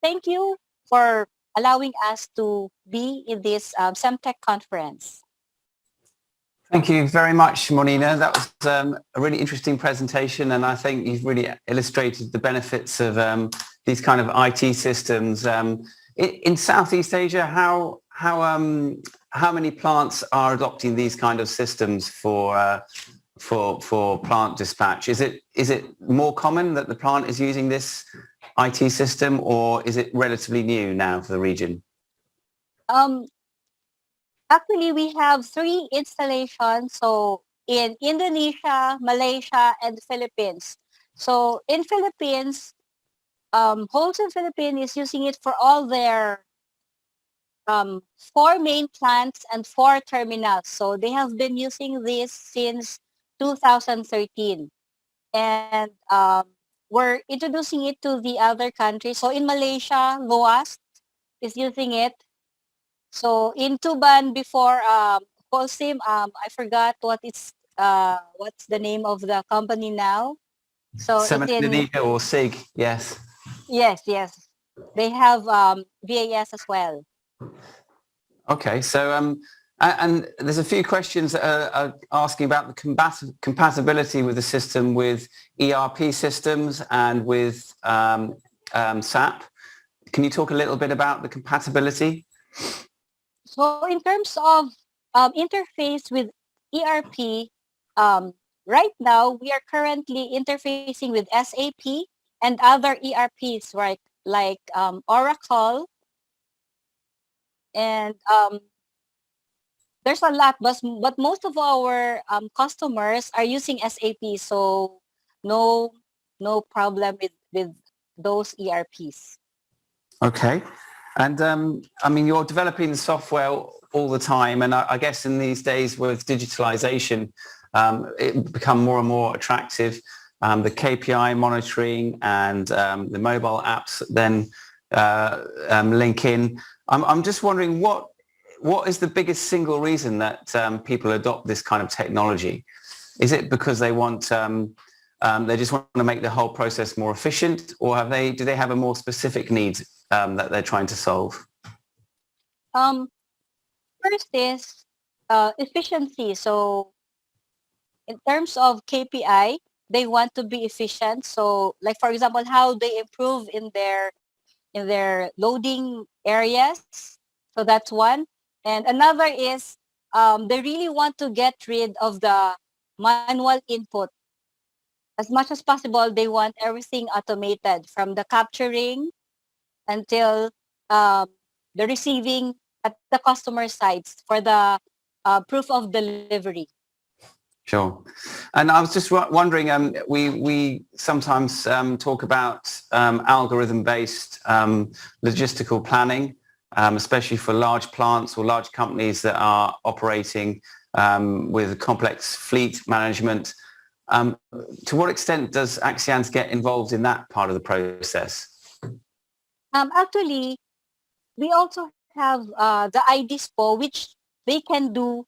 thank you for allowing us to be in this cemtech conference. Thank you very much, Monina. That was a really interesting presentation, and I think you've really illustrated the benefits of these kind of IT systems. In Southeast Asia, how many plants are adopting these kind of systems for plant dispatch? Is it more common that the plant is using this IT system, or is it relatively new now for the region? Actually, we have 3 installations. So in Indonesia, Malaysia, and the Philippines. So in Philippines, Wholesale Philippines is using it for all their 4 main plants and 4 terminals. So they have been using this since 2013. And we're introducing it to the other countries. So in Malaysia, Loas is using it. So in Tuban before Holcim, I forgot what's the name of the company now. So Cement or SIG, yes. Yes. They have VAS as well. Okay, so and there's a few questions that are asking about the compatibility with the system with ERP systems and with SAP. Can you talk a little bit about the compatibility? So in terms of interface with ERP, right now we are currently interfacing with SAP and other ERPs, right? Like Oracle, and there's a lot, but most of our customers are using SAP, so no problem with those ERPs. Okay. And I mean, you're developing the software all the time. And I guess in these days with digitalization, it become more and more attractive. The KPI monitoring and the mobile apps then link in. I'm just wondering what is the biggest single reason that people adopt this kind of technology? Is it because they want they just want to make the whole process more efficient, or do they have a more specific need that they're trying to solve? First is efficiency. So in terms of KPI, they want to be efficient. So like, for example, how they improve in their loading areas. So that's one. And another is they really want to get rid of the manual input. As much as possible, they want everything automated, from the capturing until the receiving at the customer sites for the proof of delivery. Sure. And I was just wondering, we sometimes talk about algorithm-based logistical planning, especially for large plants or large companies that are operating with complex fleet management. To what extent does Axians get involved in that part of the process? Actually, we also have the iDispo, which they can do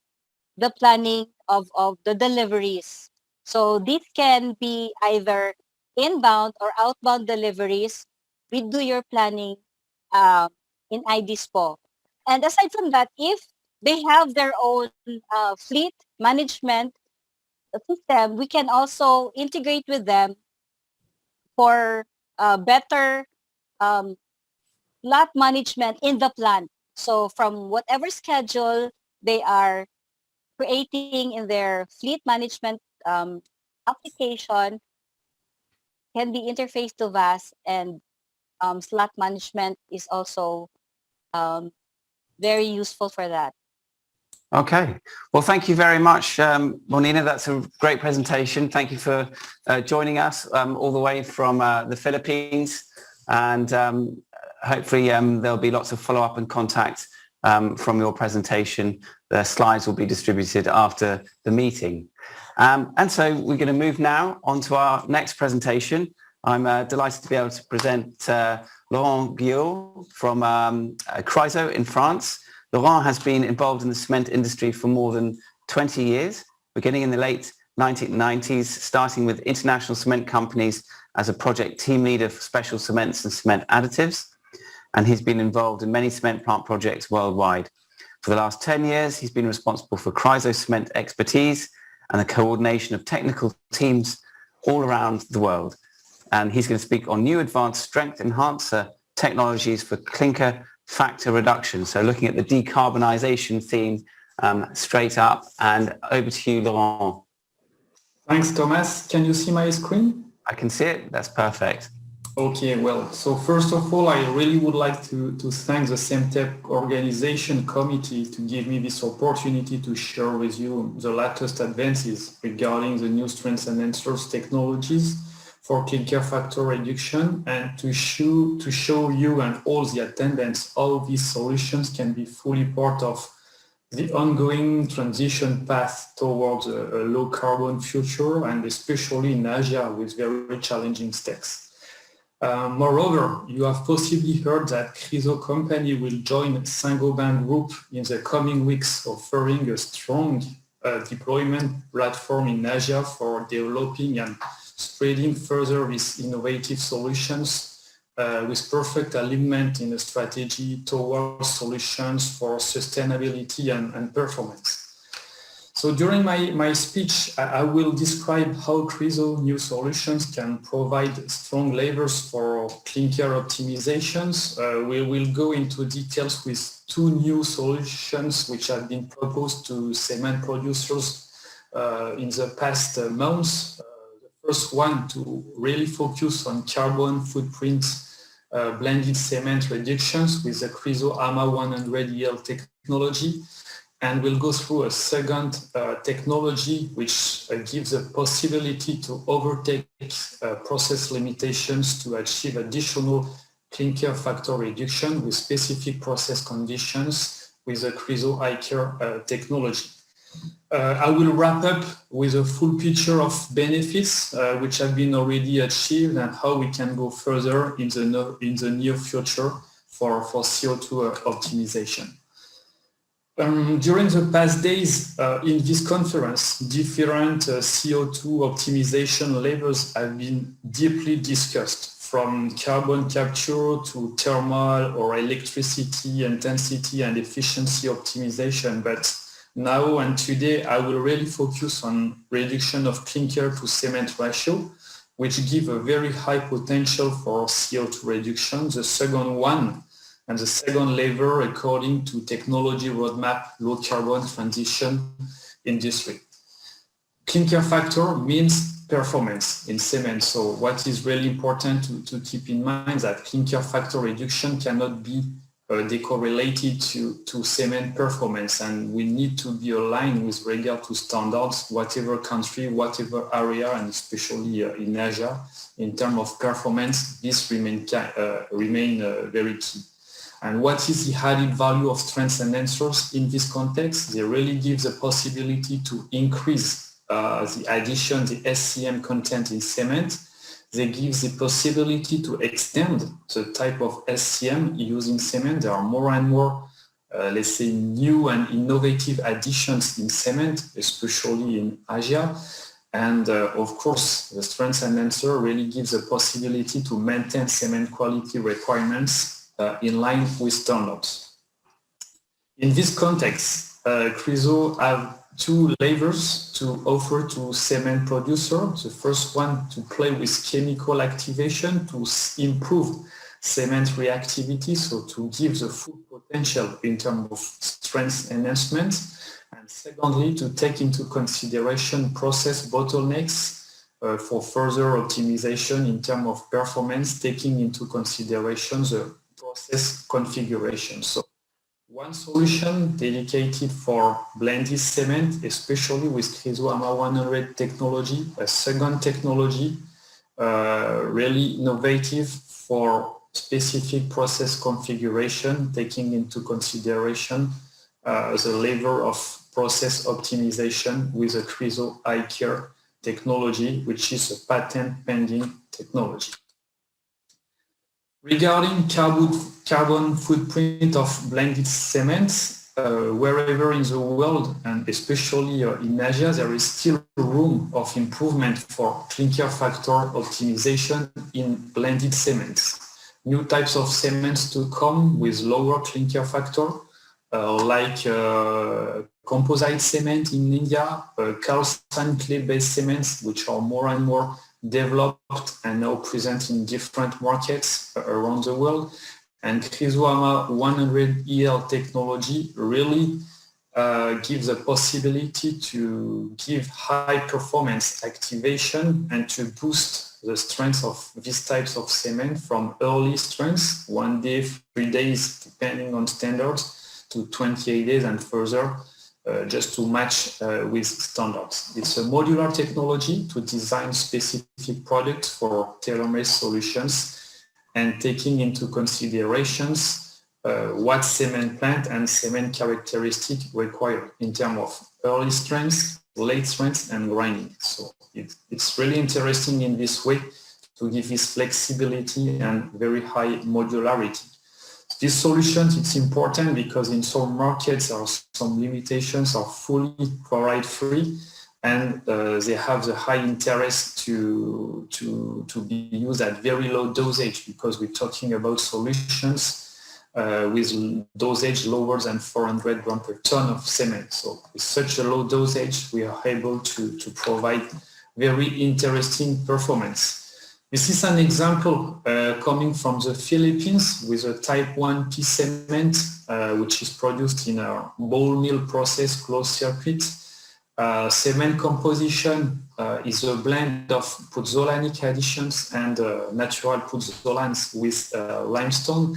the planning of the deliveries. So this can be either inbound or outbound deliveries. We do your planning in iDispo. And aside from that, if they have their own fleet management system, we can also integrate with them for better lot management in the plant. So from whatever schedule they are creating in their fleet management application can be interfaced to VAS, and slot management is also very useful for that. Okay. Well, thank you very much, Monina. That's a great presentation. Thank you for joining us all the way from the Philippines. And hopefully there'll be lots of follow-up and contact from your presentation. The slides will be distributed after the meeting. And so we're going to move now on to our next presentation. I'm delighted to be able to present Laurent Guillot from Chryso in France. Laurent has been involved in the cement industry for more than 20 years, beginning in the late 1990s, starting with international cement companies as a project team leader for special cements and cement additives. And he's been involved in many cement plant projects worldwide. For the last 10 years, he's been responsible for Chryso cement expertise and the coordination of technical teams all around the world. And he's going to speak on new advanced strength enhancer technologies for clinker factor reduction. So looking at the decarbonisation theme straight up. And over to you, Laurent. Thanks, Thomas. Can you see my screen? I can see it. That's perfect. Okay, well, so first of all, I really would like to thank the cemtech organization committee to give me this opportunity to share with you the latest advances regarding the new strength enhancers technologies for clinker factor reduction, and to show you and all the attendants how these solutions can be fully part of the ongoing transition path towards a low carbon future, and especially in Asia with very challenging steps. Moreover, you have possibly heard that Chryso company will join Saint-Gobain Group in the coming weeks, offering a strong deployment platform in Asia for developing and spreading further these innovative solutions with perfect alignment in a strategy towards solutions for sustainability and performance. So during my speech, I will describe how Chryso new solutions can provide strong levers for clinker optimizations. We will go into details with two new solutions which have been proposed to cement producers in the past months. The first one to really focus on carbon footprint blended cement reductions with the Chryso AMA 100EL technology. And we'll go through a second technology which gives a possibility to overtake process limitations to achieve additional clinker factor reduction with specific process conditions with the Chryso iCare technology. I will wrap up with a full picture of benefits which have been already achieved and how we can go further in the near future for CO2 optimization. During the past days in this conference, different CO2 optimization levels have been deeply discussed, from carbon capture to thermal or electricity intensity and efficiency optimization. But now and today, I will really focus on reduction of clinker to cement ratio, which give a very high potential for CO2 reduction. The second one, and the second lever according to technology roadmap, low carbon transition industry. Clinker factor means performance in cement. So what is really important to keep in mind that clinker factor reduction cannot be decorrelated to cement performance, and we need to be aligned with regard to standards, whatever country, whatever area, and especially in Asia, in terms of performance, this remain very key. And what is the added value of strength enhancers in this context? They really give the possibility to increase the addition, the SCM content in cement. They give the possibility to extend the type of SCM used in cement. There are more and more, let's say, new and innovative additions in cement, especially in Asia. And of course, the strength enhancer really gives the possibility to maintain cement quality requirements in line with standards. In this context, Chryso have two levers to offer to cement producers. The first one to play with chemical activation to improve cement reactivity, so to give the full potential in terms of strength enhancement. And secondly, to take into consideration process bottlenecks for further optimization in terms of performance, taking into consideration the process configuration. So one solution dedicated for blended cement, especially with Chryso AMA 100 technology. A second technology, really innovative for specific process configuration, taking into consideration the level of process optimization with the Chryso iCare technology, which is a patent pending technology. Regarding carbon footprint of blended cements, wherever in the world, and especially in Asia, there is still room of improvement for clinker factor optimization in blended cements. New types of cements to come with lower clinker factor, like composite cement in India, calcined clay-based cements, which are more and more developed and now present in different markets around the world. And Chryso 100EL technology really gives the possibility to give high performance activation and to boost the strength of these types of cement from early strengths, 1 day, 3 days, depending on standards, to 28 days and further, just to match with standards. It's a modular technology to design specific products for tailor-made solutions and taking into considerations what cement plant and cement characteristic require in terms of early strength, late strength, and grinding. So it's really interesting in this way to give this flexibility and very high modularity. These solutions, it's important because in some markets there are some limitations are fully chloride free, and they have the high interest to be used at very low dosage, because we're talking about solutions with dosage lower than 400 grams per ton of cement. So with such a low dosage, we are able to provide very interesting performance. This is an example coming from the Philippines with a type 1P cement, which is produced in a ball mill process closed circuit. Cement composition is a blend of puzzolanic additions and natural puzzolans with limestone.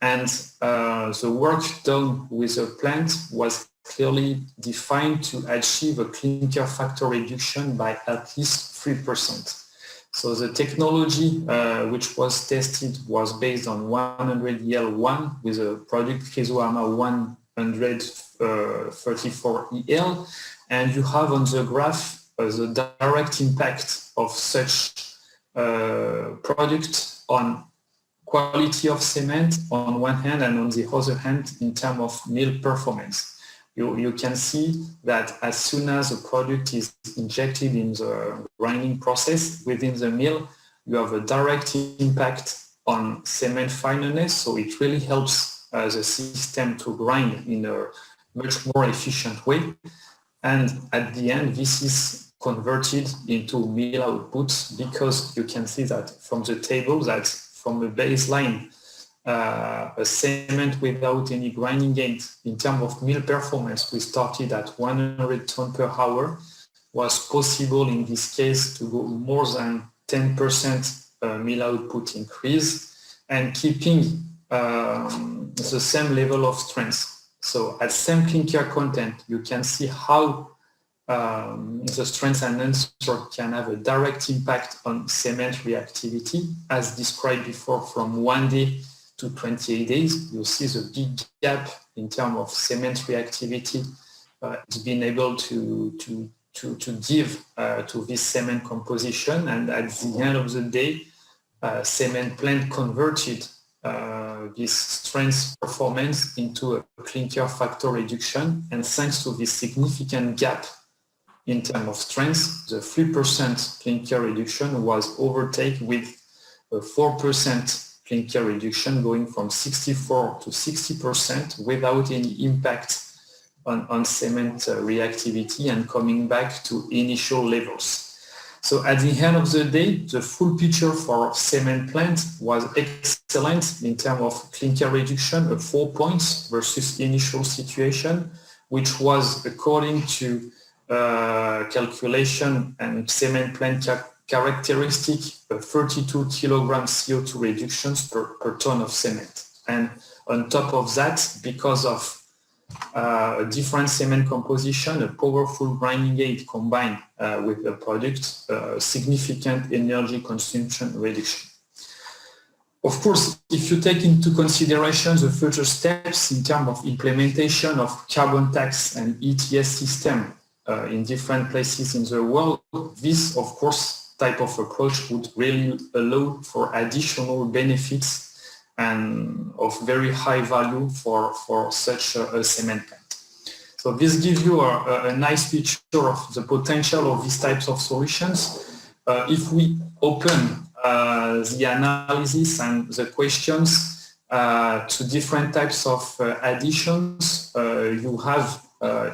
And the work done with the plant was clearly defined to achieve a clinker factor reduction by at least 3%. So the technology which was tested was based on 100EL1 with a product Chryso 134EL, and you have on the graph the direct impact of such product on quality of cement on one hand, and on the other hand in terms of mill performance. You can see that as soon as a product is injected in the grinding process within the mill, you have a direct impact on cement fineness. So it really helps the system to grind in a much more efficient way. And at the end, this is converted into mill output, because you can see that from the table that from the baseline, a cement without any grinding gains in terms of mill performance, we started at 100 tons per hour, was possible in this case to go more than 10% mill output increase and keeping the same level of strength. So at same clinker content, you can see how the strength enhancer can have a direct impact on cement reactivity, as described before, from 1 day to 28 days. You see the big gap in terms of cement reactivity. It's been able to give to this cement composition, and at the end of the day, cement plant converted this strength performance into a clinker factor reduction, and thanks to this significant gap in terms of strength, the 3% clinker reduction was overtaken with a 4% clinker reduction, going from 64 to 60% without any impact on cement reactivity and coming back to initial levels. So at the end of the day, the full picture for cement plant was excellent in terms of clinker reduction of 4 points versus initial situation, which was according to calculation and cement plant characteristic, 32 kilograms CO2 reductions per ton of cement. And on top of that, because of a different cement composition, a powerful grinding aid combined with a product, significant energy consumption reduction. Of course, if you take into consideration the future steps in terms of implementation of carbon tax and ETS system in different places in the world, this, of course, type of approach would really allow for additional benefits and of very high value for such a cement plant. So this gives you a nice picture of the potential of these types of solutions. If we open the analysis and the questions to different types of additions, you have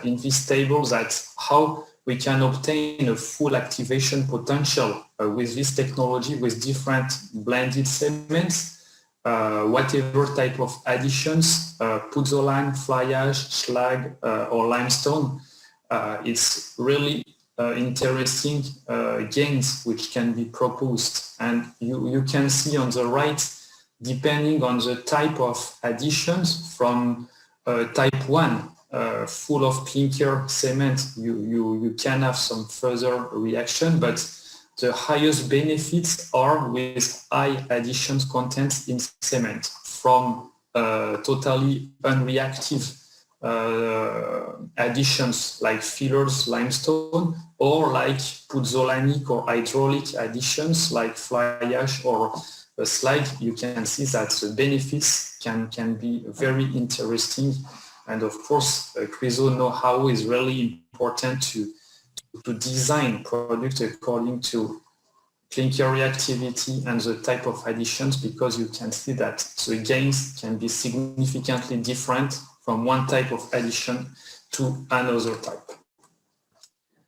in this table that how we can obtain a full activation potential with this technology with different blended cements, whatever type of additions, pozzolan, fly ash, slag, or limestone. It's really interesting gains which can be proposed. And you can see on the right, depending on the type of additions from type 1, full of clinker cement, you can have some further reaction, but the highest benefits are with high additions content in cement from totally unreactive additions like fillers, limestone, or like pozzolanic or hydraulic additions like fly ash or slag. You can see that the benefits can be very interesting. And of course, Chryso know-how is really important to design products according to clinker reactivity and the type of additions, because you can see that the gains can be significantly different from one type of addition to another type.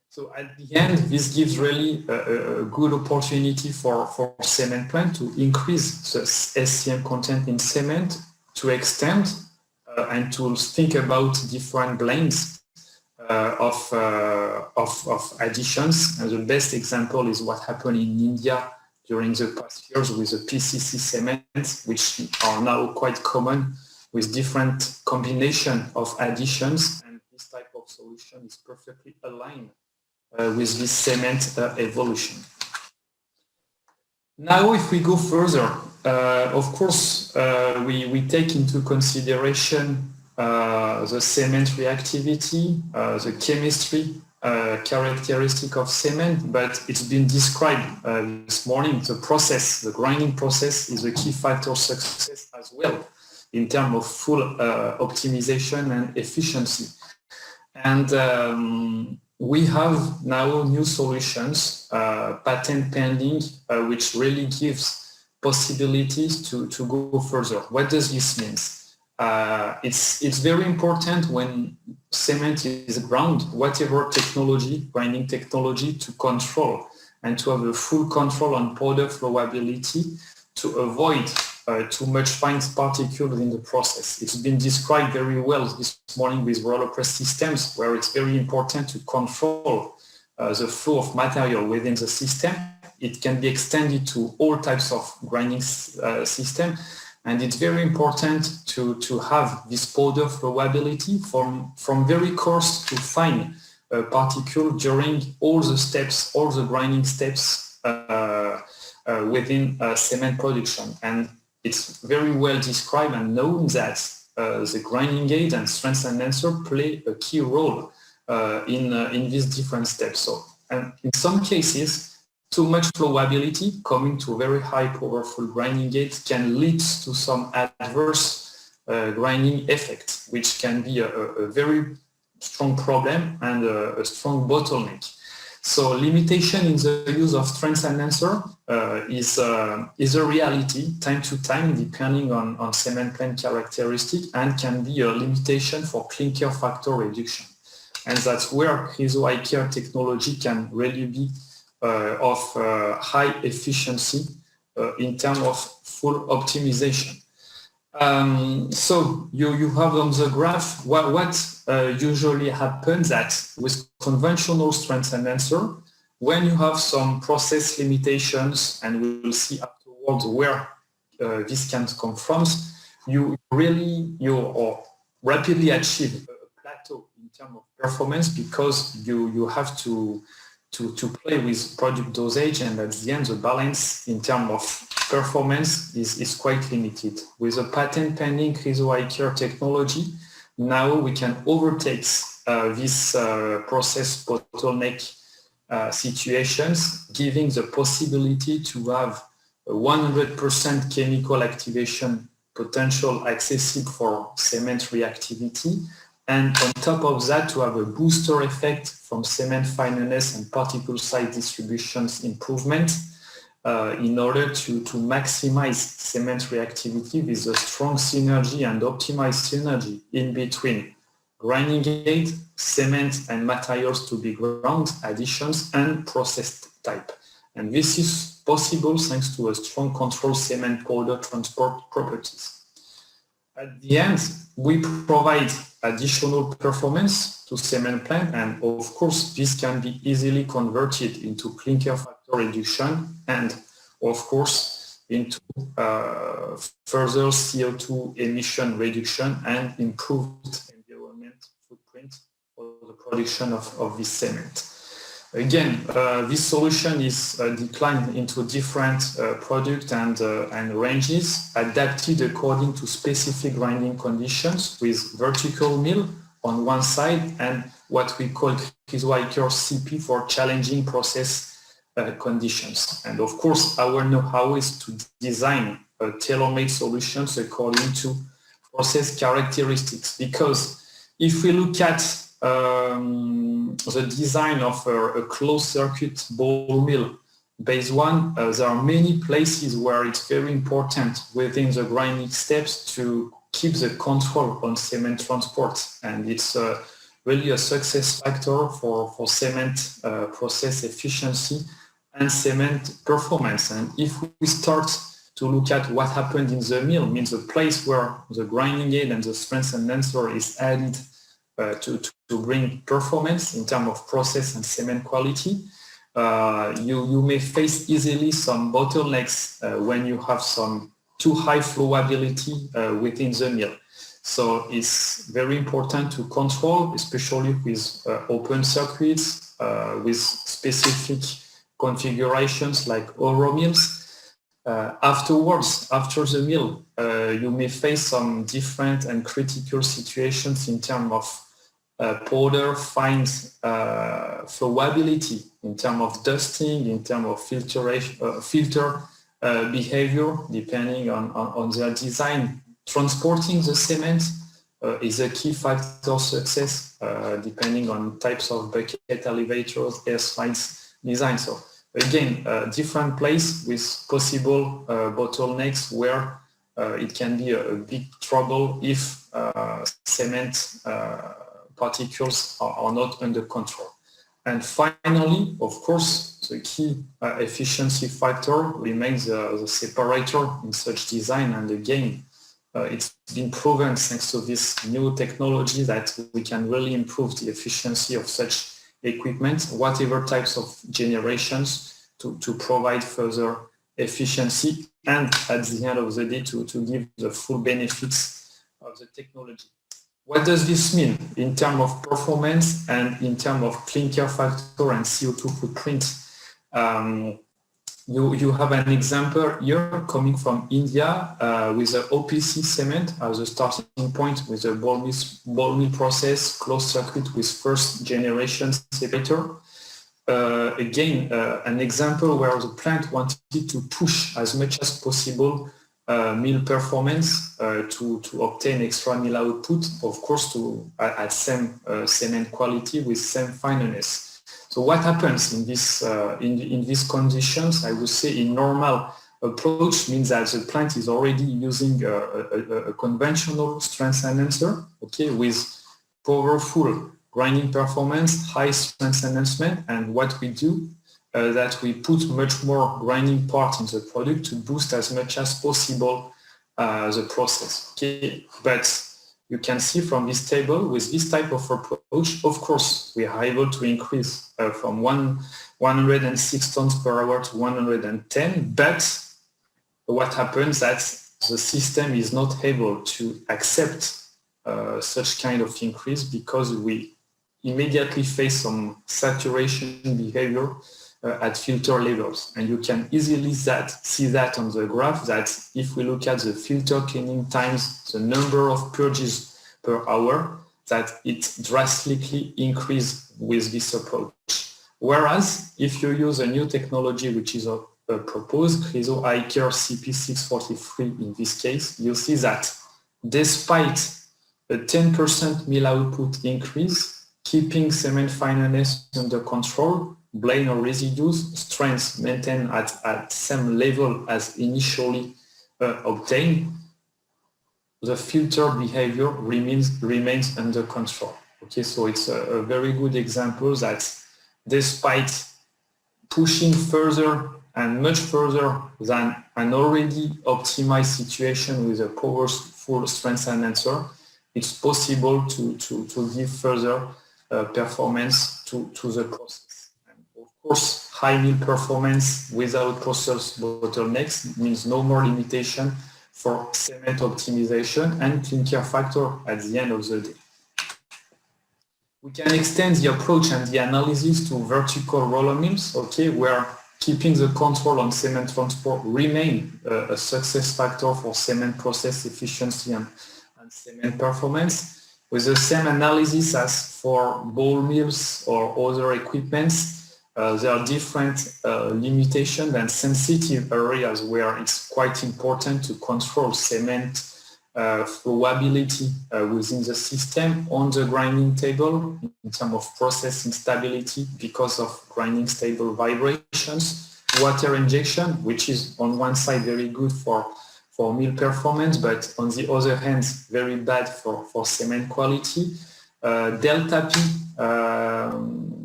So at the end, this gives really a good opportunity for cement plant to increase the SCM content in cement, to extend and to think about different blends of additions. And the best example is what happened in India during the past years with the PCC cements, which are now quite common with different combination of additions. And this type of solution is perfectly aligned with this cement evolution. Now, if we go further, of course, we take into consideration the cement reactivity, the chemistry characteristic of cement, but it's been described this morning. The process, the grinding process, is a key factor of success as well in terms of full optimization and efficiency. And we have now new solutions, patent pending, which really gives possibilities to go further. What does this mean? It's very important when cement is ground, whatever technology, grinding technology, to control and to have a full control on powder flowability to avoid too much fine particles in the process. It's been described very well this morning with roller press systems, where it's very important to control the flow of material within the system. It can be extended to all types of grinding system. And it's very important to have this powder flowability from very coarse to fine particle during all the steps, all the grinding steps within cement production. And it's very well described and known that the grinding aid and strength enhancer play a key role in these different steps. So, and in some cases, too much flowability coming to a very high powerful grinding aid can lead to some adverse grinding effect, which can be a very strong problem and a strong bottleneck. So limitation in the use of strength enhancer is a reality time to time, depending on cement plant characteristic, and can be a limitation for clinker factor reduction. And that's where Chryso iCare technology can really be of high efficiency in terms of full optimization. So you have on the graph what usually happens that with conventional strength enhancer, when you have some process limitations, and we will see afterwards where this can come from, you rapidly achieve a plateau in terms of performance, because you have to to play with product dosage, and at the end the balance in terms of performance is quite limited. With a patent pending CRISO-ICARE technology, now we can overtake this process bottleneck situations, giving the possibility to have 100% chemical activation potential accessible for cement reactivity, and on top of that to have a booster effect from cement fineness and particle size distributions improvement in order to maximize cement reactivity with a strong synergy and optimized synergy in between grinding aid, cement and materials to be ground, additions and process type. And this is possible thanks to a strong control cement powder transport properties. At the end, we provide additional performance to cement plant, and of course this can be easily converted into clinker factor reduction and of course into further CO2 emission reduction and improved environment footprint for the production of this cement. Again, this solution is declined into different products and ranges, adapted according to specific grinding conditions with vertical mill on one side and what we call CRISO-ICARE CP for challenging process conditions. And of course, our know-how is to design tailor-made solutions according to process characteristics, because if we look at the design of a closed circuit ball mill base one, there are many places where it's very important within the grinding steps to keep the control on cement transport, and it's really a success factor for cement process efficiency and cement performance. And if we start to look at what happened in the mill, means the place where the grinding aid and the strength enhancer is added to bring performance in terms of process and cement quality, you may face easily some bottlenecks when you have some too high flowability within the mill. So it's very important to control, especially with open circuits, with specific configurations like Oro mills. Afterwards, after the mill, you may face some different and critical situations in terms of powder finds flowability, in terms of dusting, in terms of filter behavior, depending on their design. Transporting the cement is a key factor of success, depending on types of bucket elevators, air slides design. So again, different place with possible bottlenecks where it can be a big trouble if cement particles are not under control. And finally, of course, the key efficiency factor remains the separator in such design. And again, it's been proven thanks to this new technology that we can really improve the efficiency of such equipment, whatever types of generations, to provide further efficiency and at the end of the day to give the full benefits of the technology. What does this mean in terms of performance and in terms of clinker factor and CO2 footprint? You have an example here coming from India with the OPC cement as a starting point with the ball mill process, closed circuit with first generation separator. Again, an example where the plant wanted to push as much as possible mill performance to obtain extra mill output, of course, at same cement quality with same fineness. So what happens in this in these conditions? I would say in normal approach means that the plant is already using a conventional strength enhancer, okay, with powerful grinding performance, high strength enhancement, and what we do that we put much more grinding part in the product to boost as much as possible the process. Okay, but you can see from this table with this type of approach, of course, we are able to increase from 106 tons per hour to 110, but what happens that the system is not able to accept such kind of increase because we immediately face some saturation behavior at filter levels. And you can easily see that on the graph, that if we look at the filter cleaning times, the number of purges per hour, that it drastically increases with this approach. Whereas if you use a new technology, which is proposed, Chryso iCare CP643 in this case, you see that despite a 10% mill output increase, keeping cement fineness under control, blend or residues, strength maintained at same level as initially obtained, the filter behavior remains under control. Okay, so it's a very good example that despite pushing further and much further than an already optimized situation with a powerful strength enhancer, it's possible to give further performance to the process. And of course, high mill performance without process bottlenecks means no more limitation for cement optimization and clinker factor at the end of the day. We can extend the approach and the analysis to vertical roller mills, okay, where keeping the control on cement transport remain a success factor for cement process efficiency and cement performance. With the same analysis as for ball mills or other equipments, there are different limitations and sensitive areas where it's quite important to control cement flowability within the system on the grinding table in terms of process instability because of grinding table vibrations, water injection, which is on one side very good for mill performance, but on the other hand, very bad for cement quality. Delta P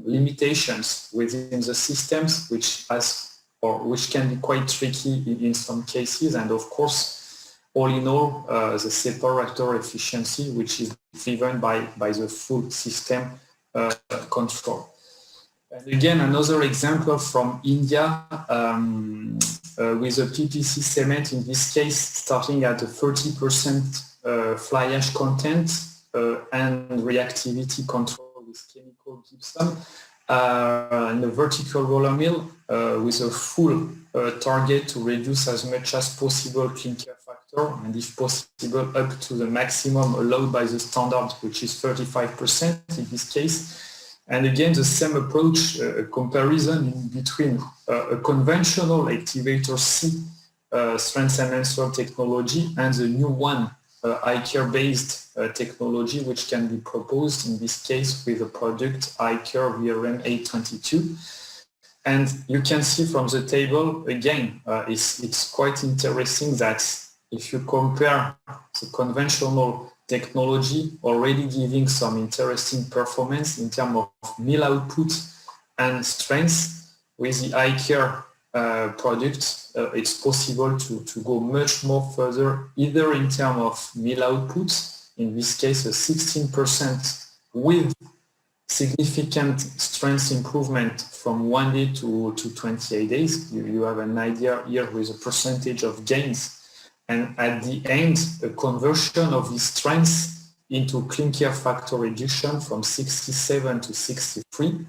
limitations within the systems, which can be quite tricky in some cases, and of course, all in all, the separator efficiency, which is driven by the full system control. And again, another example from India with a PPC cement, in this case, starting at a 30% fly ash content and reactivity control with chemical gypsum, in a vertical roller mill with a full target to reduce as much as possible clinker factor, and if possible up to the maximum allowed by the standard, which is 35% in this case. And again, the same approach, a comparison in between a conventional activator C strength enhancer technology and the new one, iCare based technology, which can be proposed in this case with the product iCare VRM 822. And you can see from the table, again, it's quite interesting that if you compare the conventional technology already giving some interesting performance in terms of mill output and strength, with the iCare product, it's possible to go much more further, either in terms of mill output, in this case a 16% with significant strength improvement from 1 day to 28 days. You have an idea here with a percentage of gains. And at the end, a conversion of this strength into clinker factor reduction from 67 to 63,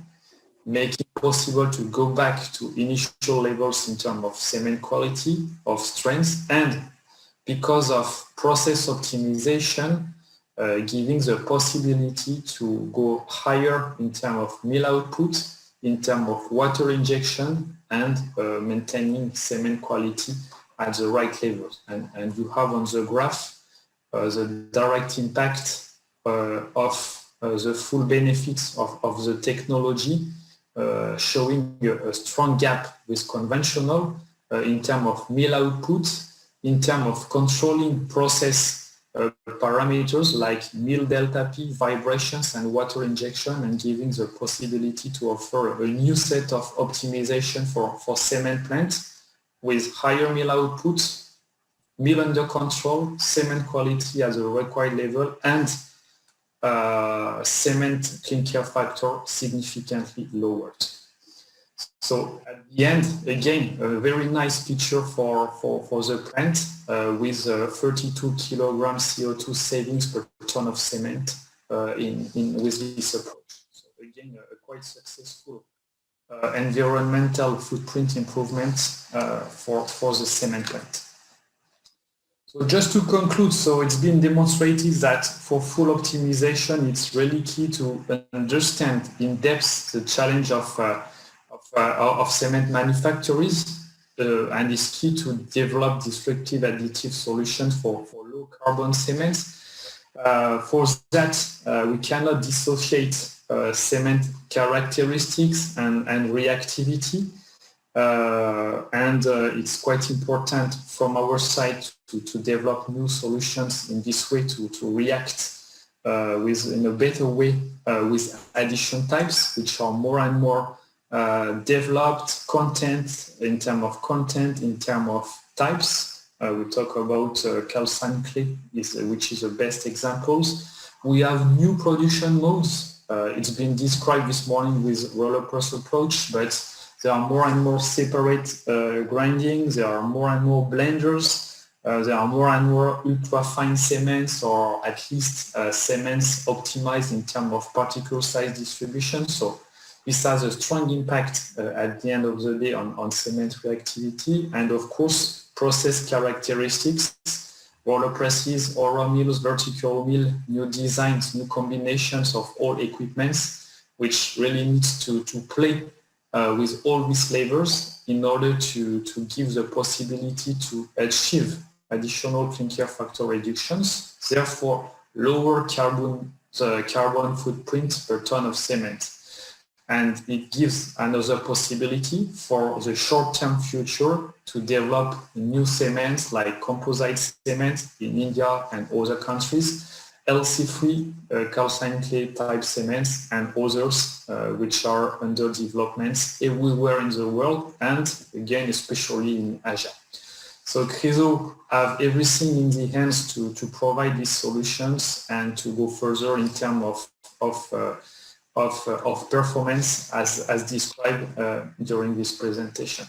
making it possible to go back to initial levels in terms of cement quality, of strength, and because of process optimization, giving the possibility to go higher in terms of mill output, in terms of water injection, and maintaining cement quality at the right levels. And you have on the graph the direct impact of the full benefits of the technology, showing a strong gap with conventional in terms of mill output, in terms of controlling process parameters like mill delta P, vibrations, and water injection, and giving the possibility to offer a new set of optimization for cement plants with higher mill output, mill under control, cement quality at the required level, and cement clinker factor significantly lowered. So at the end, again, a very nice picture for the plant with 32 kilograms CO2 savings per ton of cement with this approach. So again, a quite successful environmental footprint improvement for the cement plant. So just to conclude, so it's been demonstrated that for full optimization, it's really key to understand in depth the challenge of cement manufacturers, and it's key to develop disruptive additive solutions for low carbon cements. For that, we cannot dissociate cement characteristics and reactivity. And it's quite important from our side to develop new solutions in this way to react in a better way with addition types, which are more and more developed content, in terms of types. We talk about calcine clay, which is the best examples. We have new production modes. It's been described this morning with roller press approach, but there are more and more separate grinding. There are more and more blenders. There are more and more ultra-fine cements, or at least cements optimized in terms of particle size distribution. So this has a strong impact at the end of the day on cement reactivity, and of course process characteristics, roller presses, aura mills, vertical mill, new designs, new combinations of all equipments, which really needs to play with all these levers in order to give the possibility to achieve additional clinker factor reductions, therefore lower carbon footprint per ton of cement. And it gives another possibility for the short-term future to develop new cements like composite cement in India and other countries, LC3, calcine clay type cements, and others which are under development everywhere in the world, and again especially in Asia. So Chryso have everything in the hands to provide these solutions and to go further in terms of performance as described during this presentation.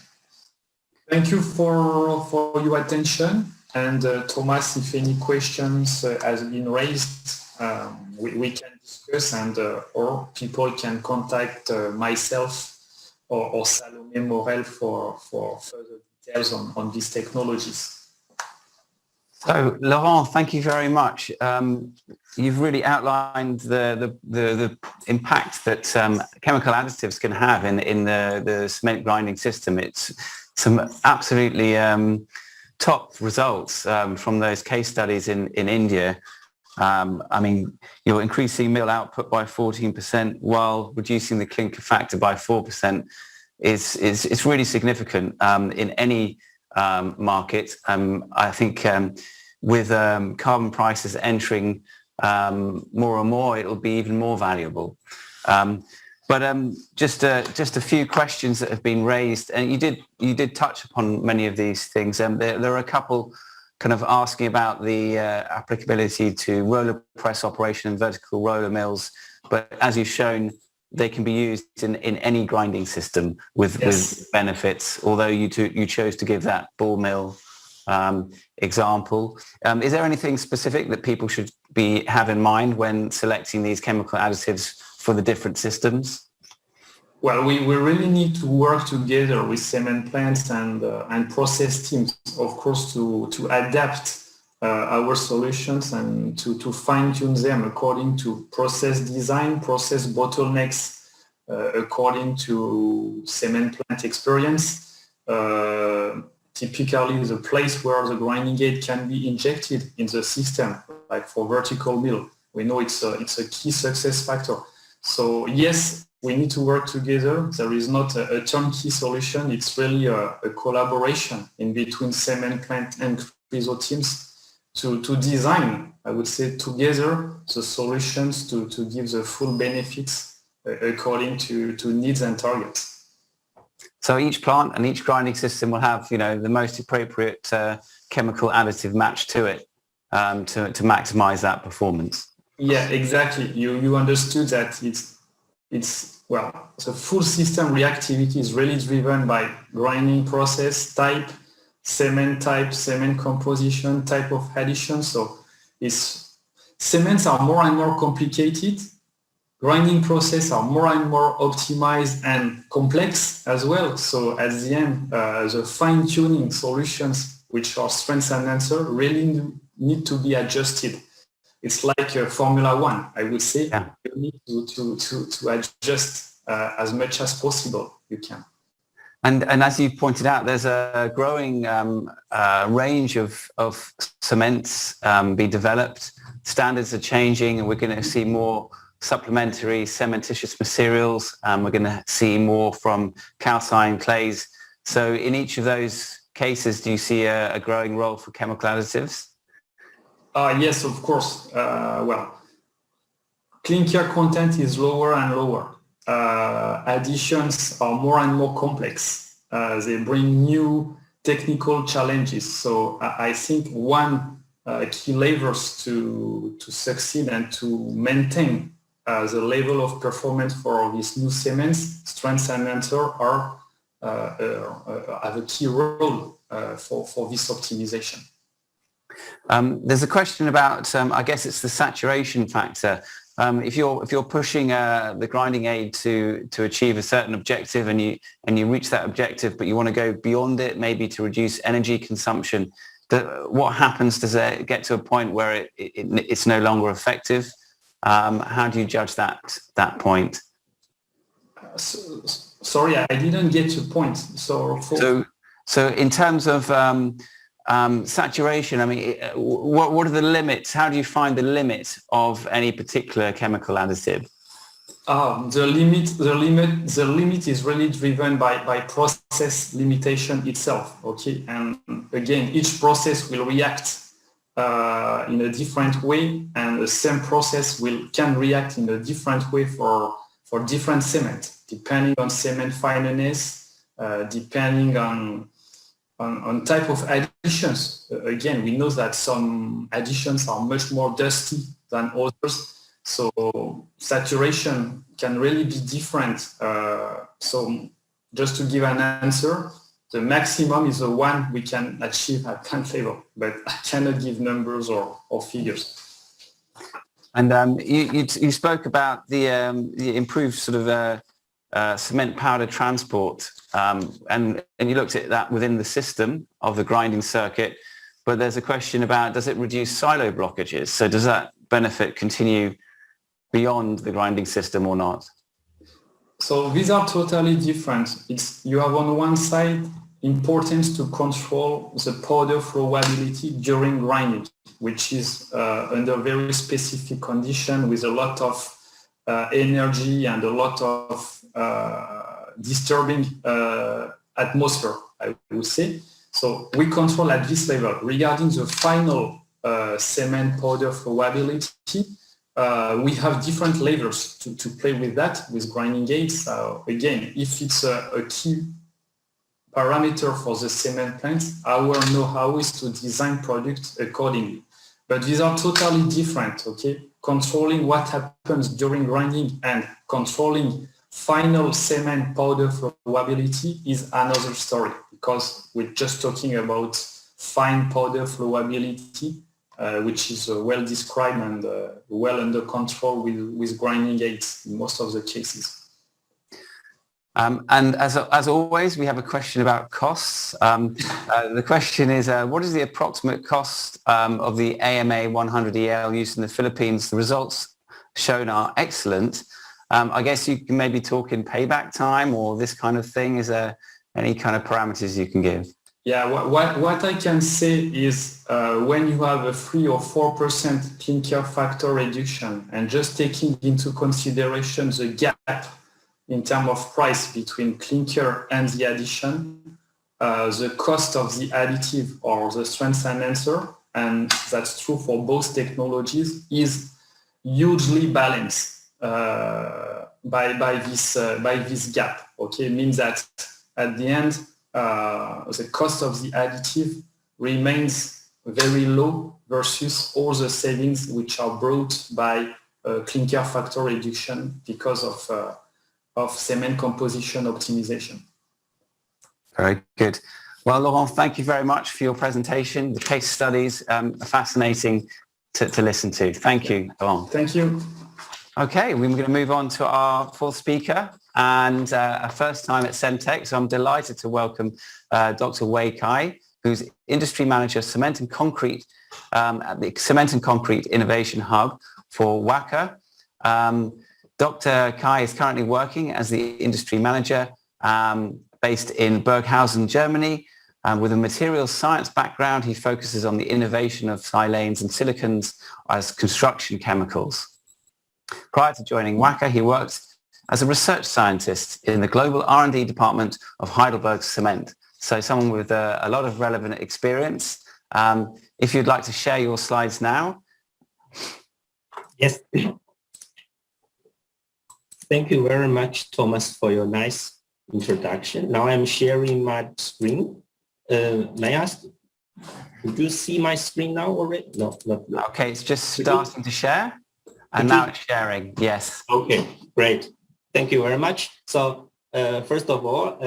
Thank you for your attention. And Thomas, if any questions has been raised, we can discuss, and or people can contact myself or Salomé Morel for further details on these technologies. So Laurent, thank you very much. You've really outlined the impact that chemical additives can have in the cement grinding system. It's some absolutely top results from those case studies in India. I mean, you're increasing mill output by 14% while reducing the clinker factor by 4%. It's really significant in any market. I think with carbon prices entering more and more, it'll be even more valuable. But just a few questions that have been raised, and you did touch upon many of these things. There are a couple kind of asking about the applicability to roller press operation and vertical roller mills, but as you've shown, they can be used in any grinding system with benefits, although you chose to give that ball mill example. Is there anything specific that people should have in mind when selecting these chemical additives for the different systems? Well, we really need to work together with cement plants and process teams, of course, to adapt our solutions and to fine-tune them according to process design, process bottlenecks, according to cement plant experience. Typically, the place where the grinding aid can be injected in the system, like for vertical mill, we know it's a key success factor. So yes, we need to work together. There is not a turnkey solution. It's really a collaboration in between cement plant and Chryso teams to design, I would say, together the solutions to give the full benefits according to needs and targets. So each plant and each grinding system will have, the most appropriate chemical additive match to it to maximize that performance. Yeah, exactly. You understood that the full system reactivity is really driven by grinding process type, cement composition, type of addition. So cements are more and more complicated, grinding process are more and more optimized and complex as well. So at the end, the fine-tuning solutions, which are strength enhancer, really need to be adjusted. It's like Formula One, I would say. Yeah. You need to adjust as much as possible. You can. And as you pointed out, there's a growing range of cements being developed. Standards are changing, and we're going to see more supplementary cementitious materials. We're going to see more from calcine clays. So in each of those cases, do you see a growing role for chemical additives? Yes, of course. Well, clinker content is lower and lower. Additions are more and more complex. They bring new technical challenges. So I think one key levers to succeed and to maintain the level of performance for these new cements, strength enhancer have a key role for this optimization. There's a question about, I guess it's the saturation factor. If you're pushing the grinding aid to achieve a certain objective and you reach that objective, but you want to go beyond it, maybe to reduce energy consumption, what happens? Does it get to a point where it's no longer effective? How do you judge that point? Sorry, I didn't get your point. So in terms of saturation, I mean, what are the limits? How do you find the limit of any particular chemical additive? The limit is really driven by process limitation itself. Okay, and again, each process will react in a different way, and the same process can react in a different way for different cement, depending on cement fineness, depending on type of additions. Again, we know that some additions are much more dusty than others, so saturation can really be different. So just to give an answer, the maximum is the one we can achieve at plant level, but I cannot give numbers or figures. And you spoke about the improved sort of cement powder transport, and you looked at that within the system of the grinding circuit, but there's a question about, does it reduce silo blockages? So does that benefit continue beyond the grinding system or not? So these are totally different. You have on one side importance to control the powder flowability during grinding, which is under very specific condition with a lot of energy and a lot of disturbing atmosphere, I would say. So we control at this level. Regarding the final cement powder flowability, we have different levers to play with that, with grinding aids. Again, if it's a key parameter for the cement plant, our know-how is to design products accordingly. But these are totally different, okay? Controlling what happens during grinding and controlling final cement powder flowability is another story, because we're just talking about fine powder flowability, which is well described and well under control with grinding aids in most of the cases. And as always, we have a question about costs. The question is, what is the approximate cost of the AMA 100EL used in the Philippines? The results shown are excellent. I guess you can maybe talk in payback time or this kind of thing. Is there any kind of parameters you can give? Yeah, what I can say is when you have a 3 or 4% clinker factor reduction and just taking into consideration the gap in terms of price between clinker and the addition, the cost of the additive or the strength enhancer, and that's true for both technologies, is hugely balanced by this gap. Okay, it means that at the end, the cost of the additive remains very low versus all the savings which are brought by clinker factor reduction because of cement composition optimization. Very good. Well, Laurent, thank you very much for your presentation. The case studies are fascinating to listen to. Thank you, Laurent. Thank you. Okay, we're going to move on to our fourth speaker and a first time at cemtech. So I'm delighted to welcome Dr. Wei Kai, who's Industry Manager, Cement and Concrete at the Cement and Concrete Innovation Hub for Wacker. Dr. Kai is currently working as the Industry Manager based in Burghausen, Germany. With a materials science background, he focuses on the innovation of silanes and silicons as construction chemicals. Prior to joining Wacker, he worked as a research scientist in the global R&D department of Heidelberg Cement. So someone with a lot of relevant experience. If you'd like to share your slides now. Yes. Thank you very much, Thomas, for your nice introduction. Now I'm sharing my screen. May I ask, did you see my screen now already? No, not yet. Okay, it's just starting to share. And now it's sharing, yes. Okay, great. Thank you very much. So first of all,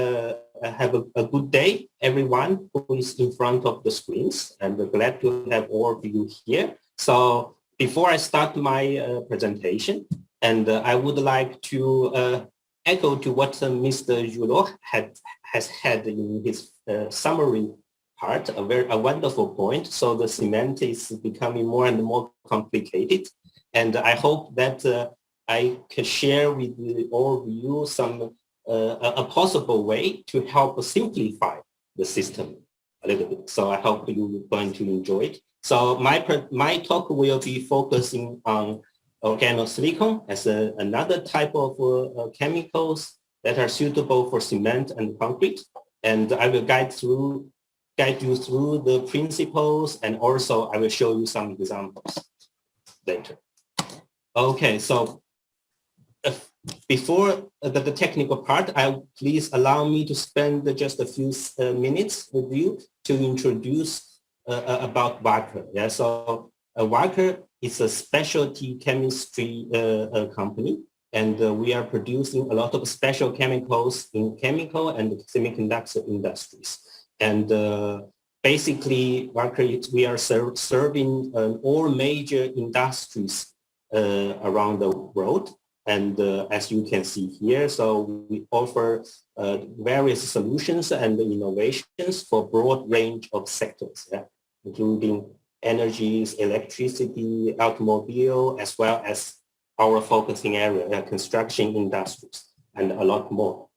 have a good day, everyone who is in front of the screens. And we're glad to have all of you here. So before I start my presentation, and I would like to echo to what Mr. Julot has had in his summary part, a wonderful point. So the cement is becoming more and more complicated. And I hope that I can share with all of you some a possible way to help simplify the system a little bit. So I hope you're going to enjoy it. So my talk will be focusing on organosilicon as another type of chemicals that are suitable for cement and concrete. And I will guide you through the principles, and also I will show you some examples later. Okay, so before the technical part, please allow me to spend just a few minutes with you to introduce about Wacker. Yeah, so Wacker is a specialty chemistry company, and we are producing a lot of special chemicals in chemical and semiconductor industries. And basically, Wacker, we are serving all major industries around the world. And as you can see here, so we offer various solutions and innovations for a broad range of sectors, yeah, including energies, electricity, automobile, as well as our focusing area, construction industries, and a lot more.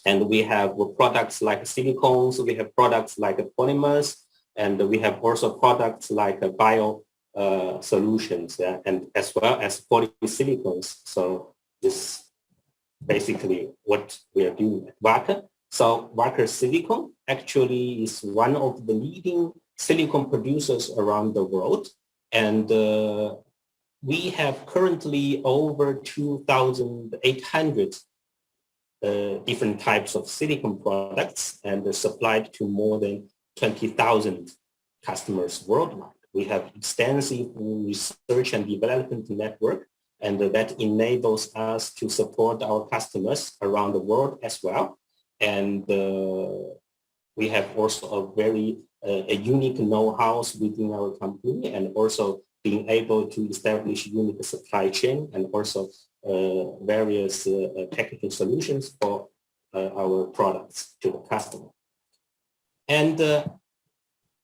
And we have products like silicones, we have products like polymers, and we have also products like bio solutions, yeah, and as well as polysilicons. So this basically what we are doing at Wacker. So Wacker Silicon actually is one of the leading silicon producers around the world. And we have currently over 2,800 different types of silicon products, and supplied to more than 20,000 customers worldwide. We have extensive research and development network, and that enables us to support our customers around the world as well. And we have also a very unique know-how within our company, and also being able to establish unique supply chain, and also various packaging solutions for our products to the customer. And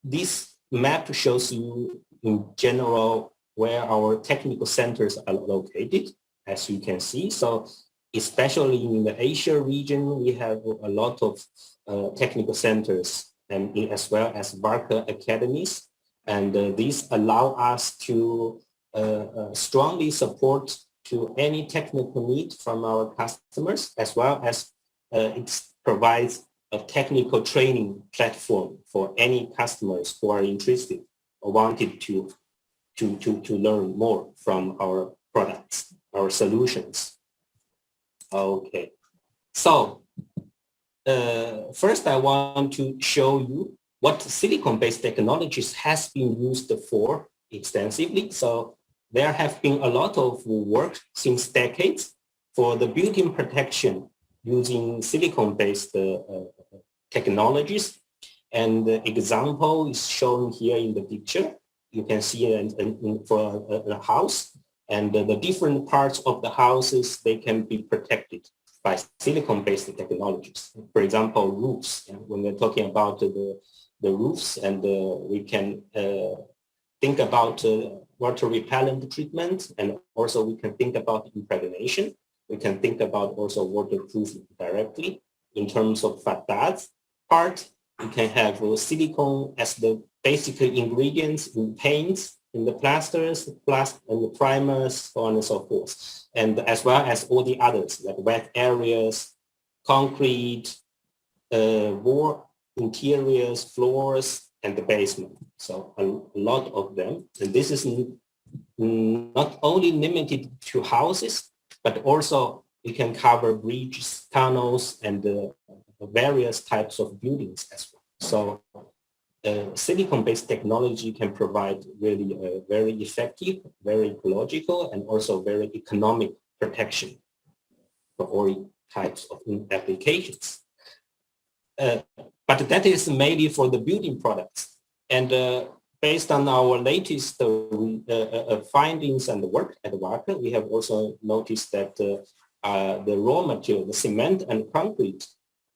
this map shows you in general where our technical centers are located, as you can see. So especially in the Asia region, we have a lot of technical centers, and as well as Wacker academies. And these allow us to strongly support to any technical need from our customers, as well as it provides a technical training platform for any customers who are interested or wanted to learn more from our products, our solutions. Okay, so first I want to show you what silicon-based technologies has been used for extensively. So there have been a lot of work since decades for the building protection using silicon-based technologies. And the example is shown here in the picture. You can see for a house. And the different parts of the houses, they can be protected by silicon-based technologies. For example, roofs. When we're talking about the roofs, and we can think about water repellent treatment, and also we can think about impregnation. We can think about also waterproofing directly. In terms of facades part, we can have silicone as the basic ingredients in paints, in the plasters, and the primers, so on and so forth. And as well as all the others, like wet areas, concrete, wall interiors, floors, and the basement. So a lot of them. And this is not only limited to houses, but also we can cover bridges, tunnels, and various types of buildings as well. So silicon-based technology can provide really a very effective, very ecological, and also very economic protection for all types of applications. But that is mainly for the building products. And based on our latest findings and work at Wacker, we have also noticed that the raw material, the cement and concrete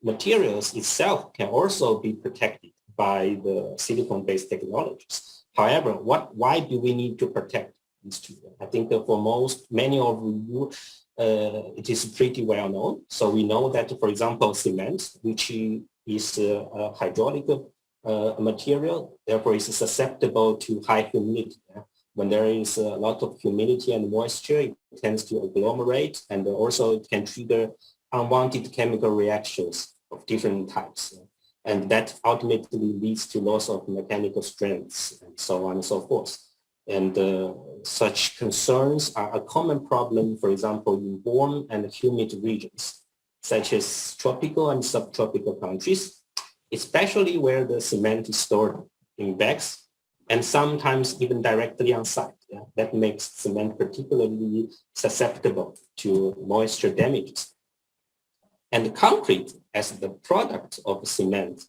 materials itself can also be protected by the silicon-based technologies. However, why do we need to protect these two? I think that for many of you, it is pretty well known. So we know that, for example, cement, which is a hydraulic material, therefore is susceptible to high humidity. When there is a lot of humidity and moisture, it tends to agglomerate, and also it can trigger unwanted chemical reactions of different types. And that ultimately leads to loss of mechanical strengths and so on and so forth. And such concerns are a common problem, for example, in warm and humid regions, such as tropical and subtropical countries, especially where the cement is stored in bags and sometimes even directly on site. That makes cement particularly susceptible to moisture damages. And concrete, as the product of cement,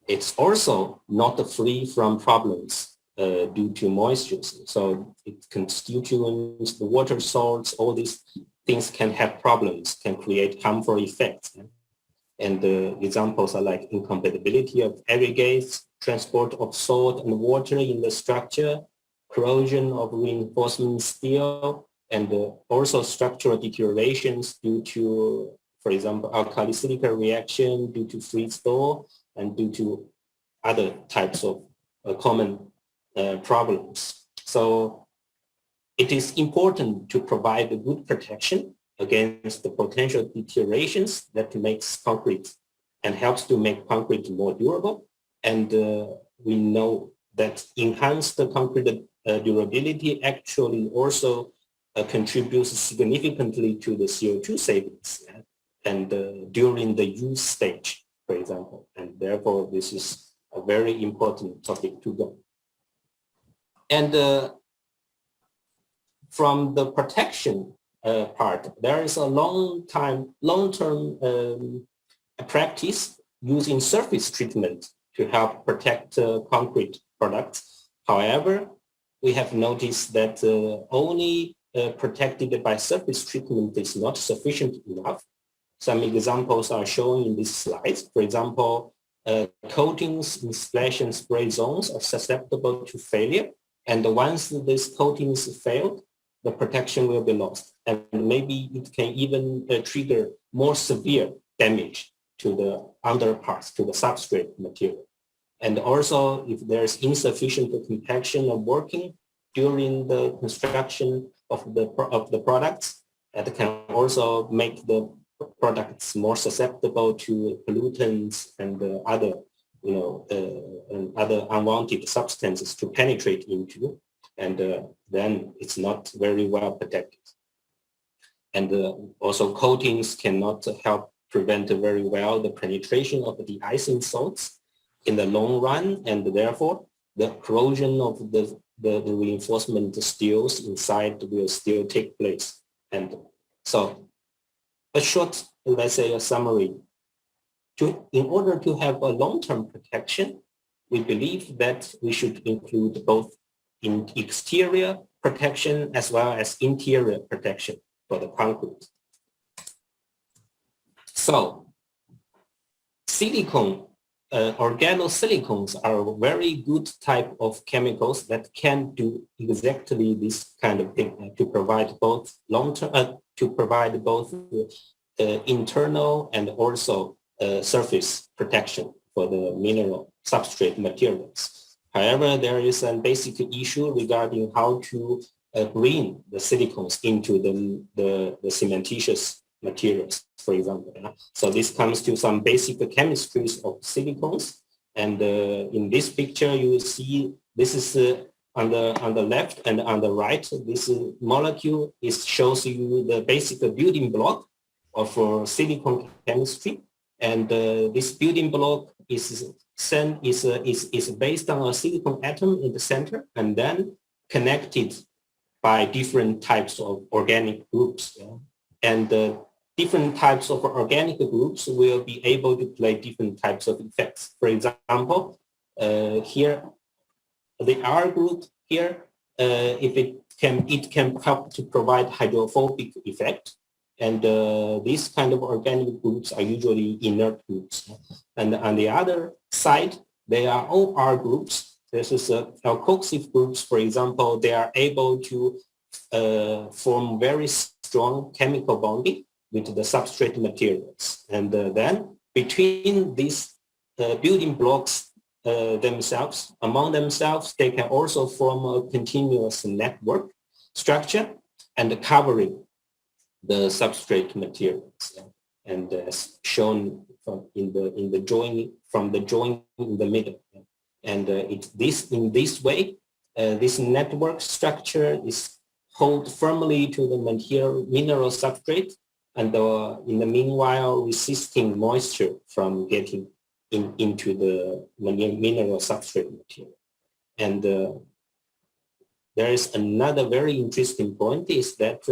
it's also not free from problems due to moisture. So it constituents, the water salts, all these things can have problems, can create harmful effects. And the examples are like incompatibility of aggregates, transport of salt and water in the structure, corrosion of reinforcement steel, and also structural deteriorations due to, for example, alkali-silica reaction due to freeze thaw, and due to other types of common problems. So it is important to provide a good protection against the potential deteriorations that makes concrete and helps to make concrete more durable. And we know that enhanced concrete durability actually also contributes significantly to the CO2 savings and during the use stage, for example. And therefore, this is a very important topic to go. And from the protection part, there is a long-term practice using surface treatment to help protect concrete products. However, we have noticed that only protected by surface treatment is not sufficient enough. Some examples are shown in these slides. For example, coatings in splash and spray zones are susceptible to failure. And once these coatings failed, the protection will be lost. And maybe it can even trigger more severe damage to the underparts, to the substrate material. And also, if there's insufficient compaction of working during the construction of the products, that can also make the products more susceptible to pollutants and other, and other unwanted substances to penetrate into, and then it's not very well protected. And also coatings cannot help prevent very well the penetration of the de-icing salts in the long run, and therefore the corrosion of the reinforcement steels inside will still take place. And so a short, let's say a summary, in order to have a long-term protection, we believe that we should include both in exterior protection as well as interior protection for the concrete. So silicone, organosilicones are a very good type of chemicals that can do exactly this kind of thing, to provide both internal and also surface protection for the mineral substrate materials. However, there is a basic issue regarding how to green the silicones into the cementitious materials, for example. So this comes to some basic chemistries of silicones. And in this picture, you will see this is on the left and on the right. This molecule shows you the basic building block of silicone chemistry. And this building block is based on a silicon atom in the center and then connected by different types of organic groups. Yeah? And different types of organic groups will be able to play different types of effects. For example, here, the R group here, if it can help to provide hydrophobic effect. And these kind of organic groups are usually inert groups. And on the other side, they are all R groups. This is alkoxic groups, for example, they are able to form very strong chemical bonding with the substrate materials. And then between these building blocks themselves, among themselves, they can also form a continuous network structure and covering the substrate materials. And as shown in the join in the middle. And in this way, this network structure is hold firmly to the mineral substrate, and in the meanwhile resisting moisture from getting into the mineral substrate material. And there is another very interesting point is that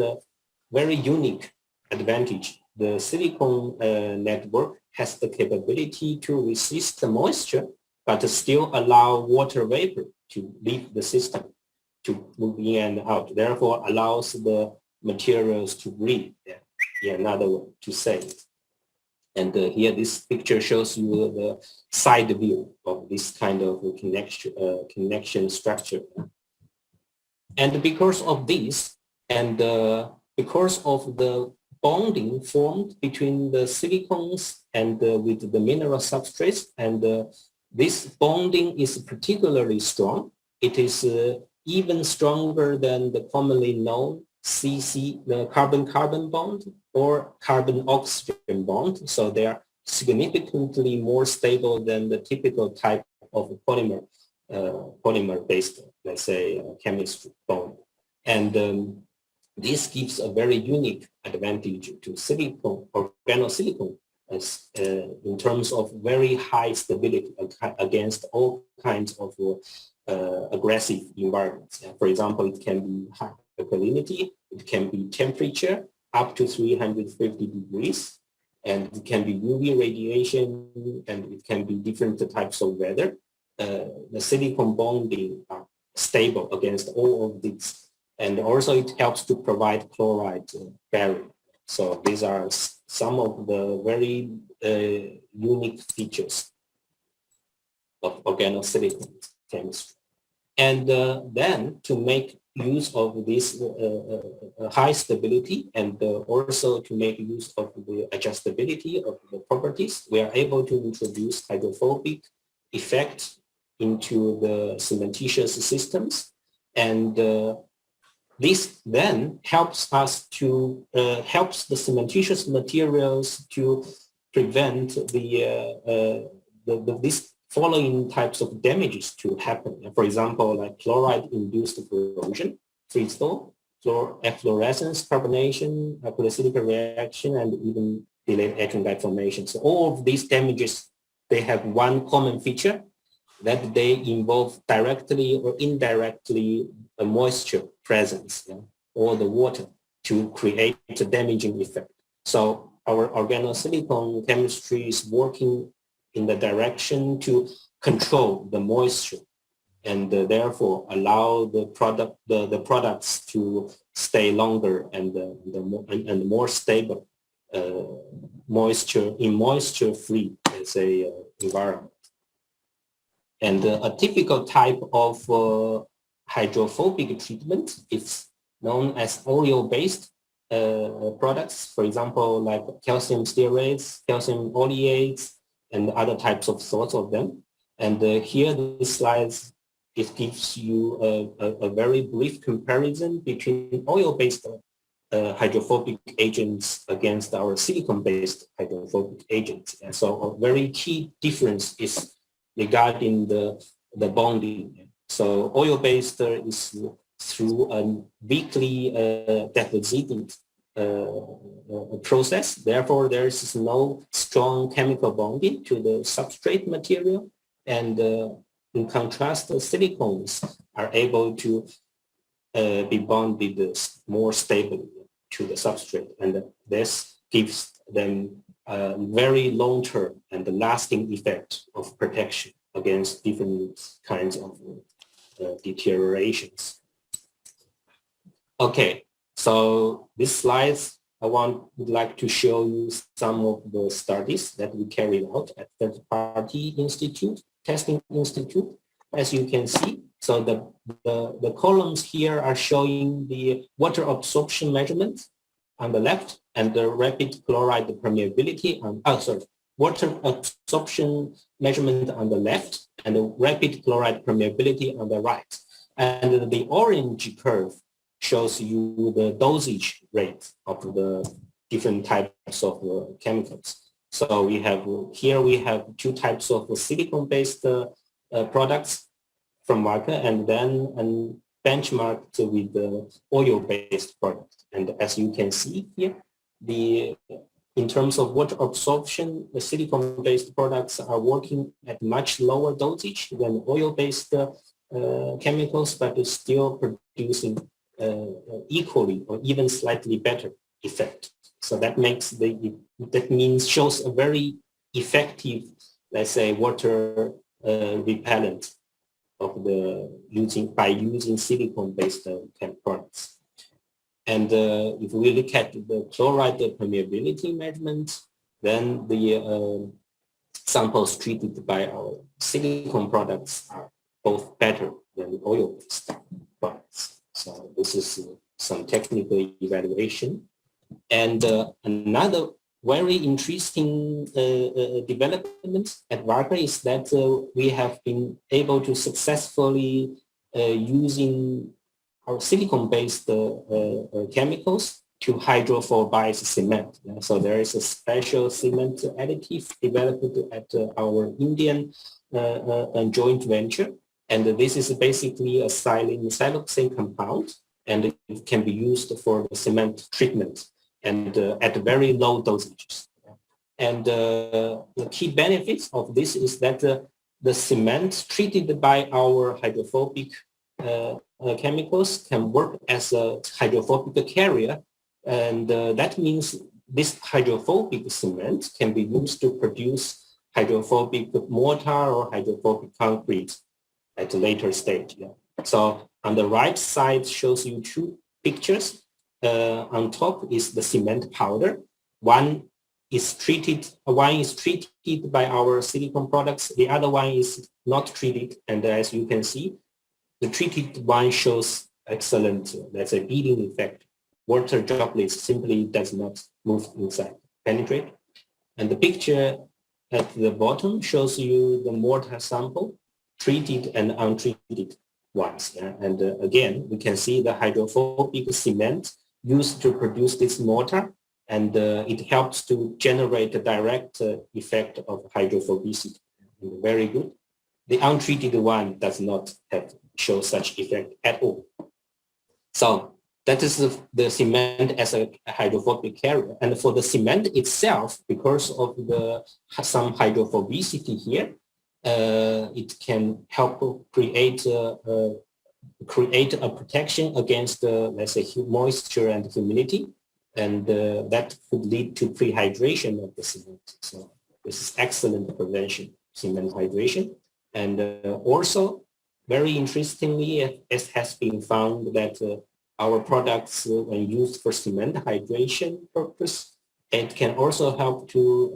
very unique advantage. The silicone network has the capability to resist the moisture, but still allow water vapor to leave the system, to move in and out. Therefore, allows the materials to breathe. Yeah, another way to say it. And here, this picture shows you the side view of this kind of connection structure. And because of this, and because of the bonding formed between the silicones and with the mineral substrates, and this bonding is particularly strong. It is even stronger than the commonly known CC, the carbon-carbon bond, or carbon-oxygen bond. So they are significantly more stable than the typical type of polymer-based, let's say, chemistry bond. And this gives a very unique advantage to silicone, organosilicone, as in terms of very high stability against all kinds of aggressive environments. For example, it can be high alkalinity, it can be temperature up to 350 degrees, and it can be UV radiation, and it can be different types of weather. The silicone bonding are stable against all of these. And also it helps to provide chloride barrier. So these are some of the very unique features of organosilicon chemistry. And then to make use of this high stability and also to make use of the adjustability of the properties, we are able to introduce hydrophobic effect into the cementitious systems. And this then helps us to helps the cementitious materials to prevent these following types of damages to happen. For example, like chloride-induced corrosion, freeze-thaw, efflorescence, carbonation, polycyclic reaction, and even delayed etching formation. So all of these damages, they have one common feature, that they involve directly or indirectly a moisture presence, or the water to create a damaging effect. So our organosilicon chemistry is working in the direction to control the moisture and therefore allow the products to stay longer and more stable moisture-free, let's say, environment. And a typical type of hydrophobic treatment is known as oil-based products, for example, like calcium stearates, calcium oleates, and other types of sorts of them. And here the slides, it gives you a very brief comparison between oil-based hydrophobic agents against our silicon-based hydrophobic agents. And so a very key difference is regarding the bonding. So oil-based is through a weakly depositing process. Therefore, there is no strong chemical bonding to the substrate material. And in contrast, the silicones are able to be bonded more stably to the substrate. And this gives them a very long-term and lasting effect of protection against different kinds of deteriorations. Okay, so these slides, I would like to show you some of the studies that we carried out at third-party testing institute. As you can see, so the columns here are showing the water absorption measurement on the left and the rapid chloride permeability on, water absorption measurement on the left and the rapid chloride permeability on the right. And the orange curve shows you the dosage rate of the different types of chemicals. So we have, here we have two types of silicon-based products from market, and then benchmarked with the oil-based product. And as you can see here, in terms of water absorption, the silicon-based products are working at much lower dosage than oil-based chemicals, but is still producing equally or even slightly better effect. So that makes shows a very effective, let's say, water repellent of by using silicon-based products. And if we look at the chloride permeability measurement, then the samples treated by our silicon products are both better than the oil-based products. So this is some technical evaluation. And another very interesting development at Wacker is that we have been able to successfully using our silicon-based chemicals to hydrophobize cement. Yeah? So there is a special cement additive developed at our Indian joint venture. And this is basically a siloxane compound, and it can be used for the cement treatment and at very low dosages. And the key benefits of this is that the cement treated by our hydrophobic chemicals can work as a hydrophobic carrier. And that means this hydrophobic cement can be used to produce hydrophobic mortar or hydrophobic concrete at a later stage. Yeah. So on the right side shows you two pictures. On top is the cement powder. One is treated by our silicon products. The other one is not treated. And as you can see, the treated one shows excellent, let's say, beading effect. Water droplets simply does not move inside, penetrate. And the picture at the bottom shows you the mortar sample, treated and untreated ones. Yeah? And again, we can see the hydrophobic cement used to produce this mortar, and it helps to generate a direct effect of hydrophobicity. Very good. The untreated one does not show such effect at all. So that is the cement as a hydrophobic carrier. And for the cement itself, because of some hydrophobicity here, it can help create a protection against, let's say, moisture and humidity, and that could lead to prehydration of the cement. So this is excellent prevention, cement hydration. And also, very interestingly, it has been found that our products, when used for cement hydration purpose, it can also help to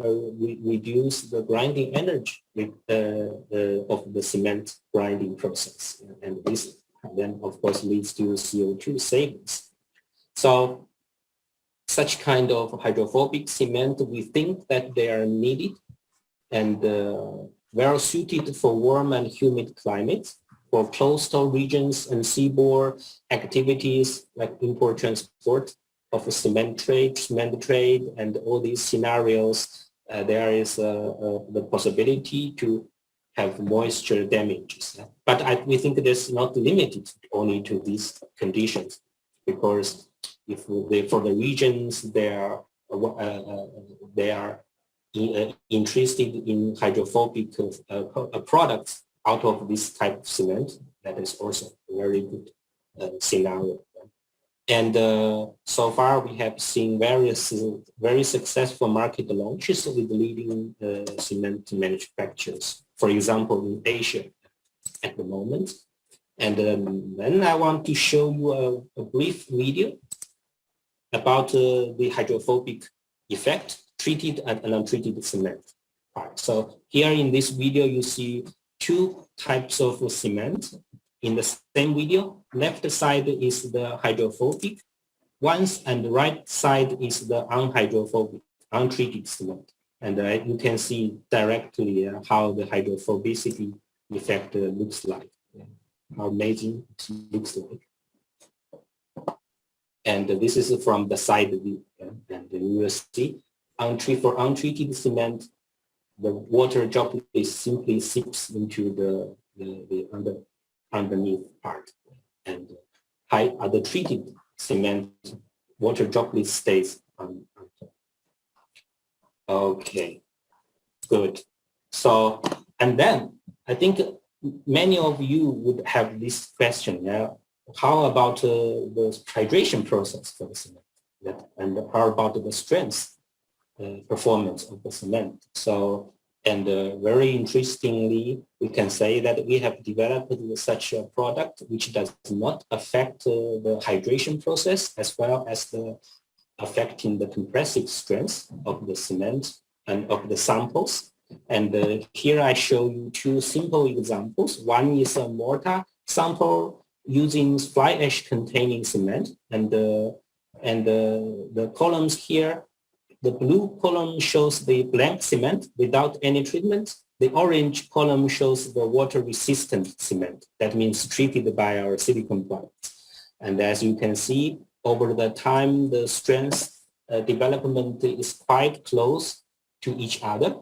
reduce the grinding energy of the cement grinding process. And this then, of course, leads to CO2 savings. So such kind of hydrophobic cement, we think that they are needed and well suited for warm and humid climates, for coastal regions and seaboard activities like import transport of a cement trade, and all these scenarios, there is the possibility to have moisture damages. But we think this is not limited only to these conditions, because if for the regions they are interested in hydrophobic products out of this type of cement, that is also a very good scenario. And so far we have seen various very successful market launches with leading cement manufacturers, for example, in Asia at the moment. And then I want to show you a brief video about the hydrophobic effect treated and untreated cement. So here in this video, you see two types of cement. In the same video, left side is the hydrophobic ones, and the right side is the unhydrophobic, untreated cement. And you can see directly how the hydrophobicity effect looks like, how amazing it looks like. And this is from the side view, and you will see for untreated cement, the water droplet simply seeps into the underneath part, and the treated cement water droplet stays on top. Okay, good. So, and then I think many of you would have this question: how about the hydration process for the cement? And how about the strength performance of the cement? So, and very interestingly, we can say that we have developed such a product which does not affect the hydration process, as well as affecting the compressive strength of the cement and of the samples. And here I show you two simple examples. One is a mortar sample using fly ash containing cement, and the columns here, the blue column shows the blank cement without any treatment. The orange column shows the water-resistant cement. That means treated by our silicone products. And as you can see, over the time, the strength development is quite close to each other.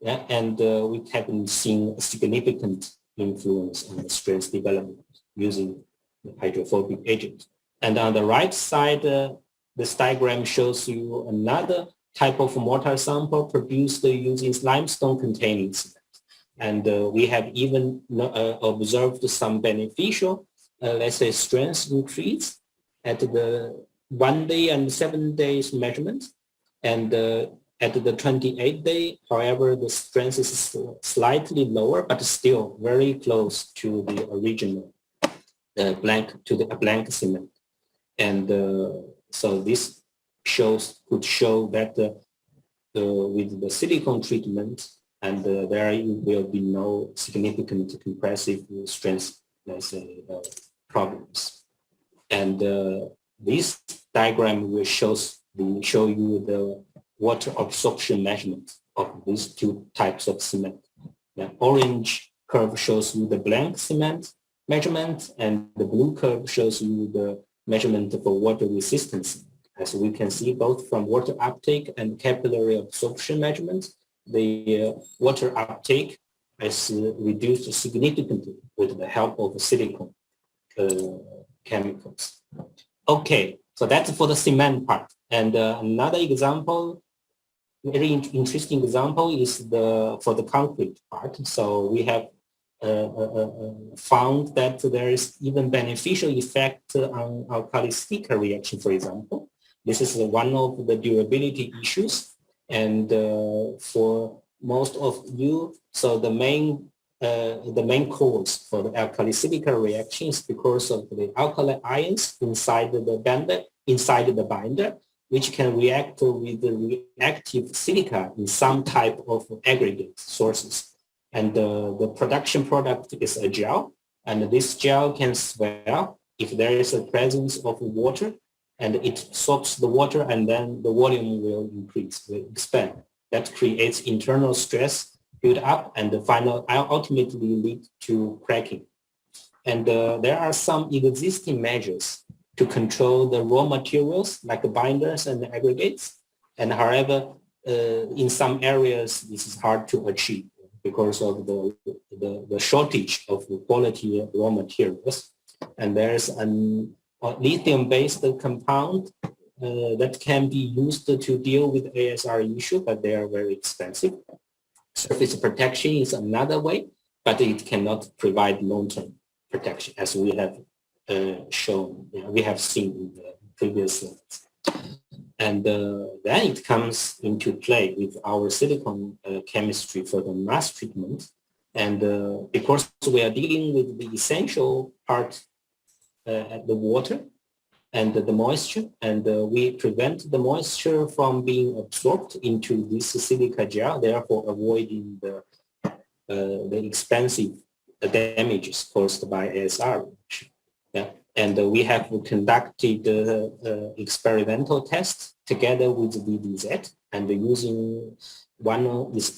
Yeah? And we haven't seen a significant influence on the strength development using the hydrophobic agent. And on the right side, this diagram shows you another type of mortar sample produced using limestone containing cement. And we have even observed some beneficial, let's say, strength increase at the 1 day and 7 days measurement. And at the 28th day, however, the strength is slightly lower, but still very close to the original blank cement. And so this could show that with the silicone treatment, and there will be no significant compressive strength, let's say, problems. And this diagram will show you the water absorption measurement of these two types of cement. The orange curve shows you the blank cement measurement, and the blue curve shows you the measurement for water resistance. As we can see, both from water uptake and capillary absorption measurements, the water uptake is reduced significantly with the help of silicone chemicals. Okay, so that's for the cement part. And another example, very interesting example, is for the concrete part. So we have found that there is even beneficial effect on alkali-stick reaction, for example. This is one of the durability issues. And for most of you, so the main the main cause for the alkali-silica reaction is because of the alkali ions inside the binder, which can react with the reactive silica in some type of aggregate sources. And the production product is a gel, and this gel can swell if there is a presence of water, and it soaks the water, and then the volume will increase, will expand. That creates internal stress build up, and ultimately lead to cracking. And there are some existing measures to control the raw materials like the binders and the aggregates. And however, in some areas, this is hard to achieve because of the shortage of the quality raw materials. And there's a lithium-based compound that can be used to deal with ASR issue, but they are very expensive. Surface protection is another way, but it cannot provide long-term protection, as we have shown, we have seen in the previous slides. And then it comes into play with our silicon chemistry for the mass treatment. And because we are dealing with the essential part, the water and the moisture, and we prevent the moisture from being absorbed into this silica gel, therefore avoiding the expensive damages caused by ASR. Yeah. And we have conducted experimental tests together with VDZ, and using one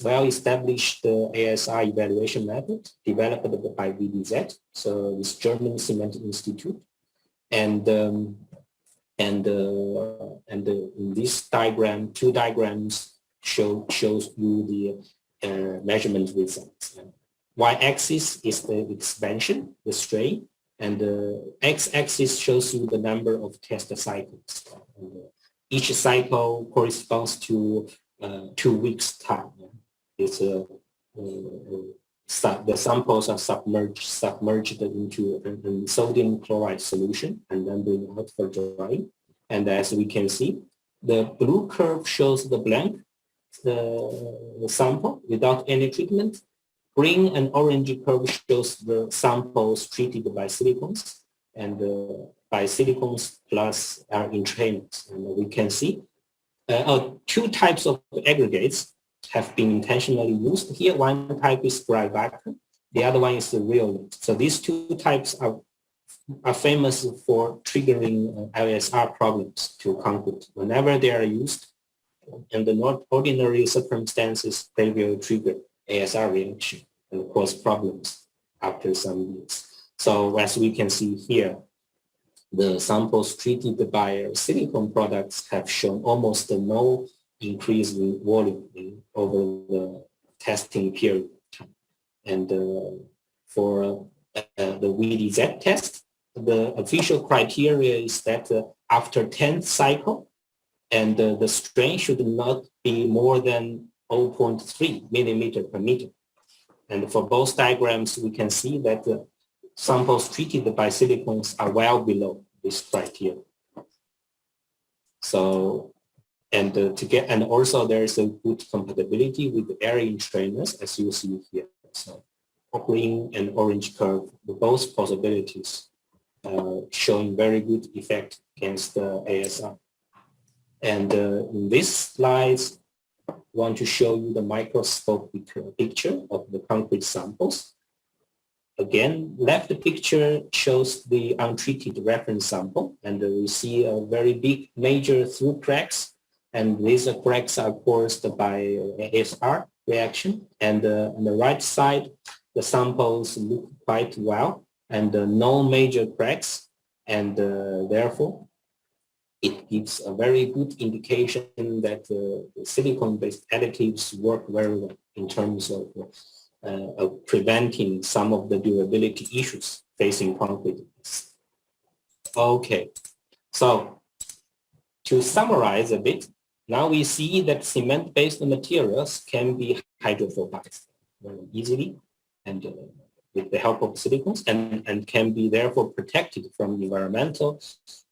well-established ASR evaluation method developed by VDZ, so this German Cement Institute. And in this diagram, two diagrams shows you the measurement results. Y-axis is the expansion, the strain, and the x-axis shows you the number of test cycles. And each cycle corresponds to 2 weeks time. It's the samples are submerged into a sodium chloride solution and then bring out for drying. And as we can see, the blue curve shows the blank the sample without any treatment. Green and orange curve shows the samples treated by silicones, and by silicones plus entrainers. And we can see two types of aggregates have been intentionally used here. One type is dry vacuum, the other one is the real. So these two types are famous for triggering ASR problems to concrete. Whenever they are used under not ordinary circumstances, they will trigger ASR reaction and cause problems after some years. So as we can see here, the samples treated by silicone products have shown almost no increase in volume over the testing period. And for the VDZ test, the official criteria is that after 10th cycle, and the strain should not be more than 0.3 millimeter per meter. And for both diagrams, we can see that the samples treated by silicones are well below this criteria. So, and also there is a good compatibility with the air entrainers, as you see here. So green and orange curve, both possibilities showing very good effect against the ASR. And in this slides, I want to show you the microscopic picture of the concrete samples. Again, left picture shows the untreated reference sample, and we see a very big major through cracks, and these cracks are caused by ASR reaction. And on the right side, the samples look quite well, and no major cracks, and therefore it gives a very good indication that silicone-based additives work very well in terms of preventing some of the durability issues facing concrete. Okay, so to summarize a bit, now we see that cement-based materials can be hydrophobized very easily and with the help of silicones, and can be therefore protected from environmental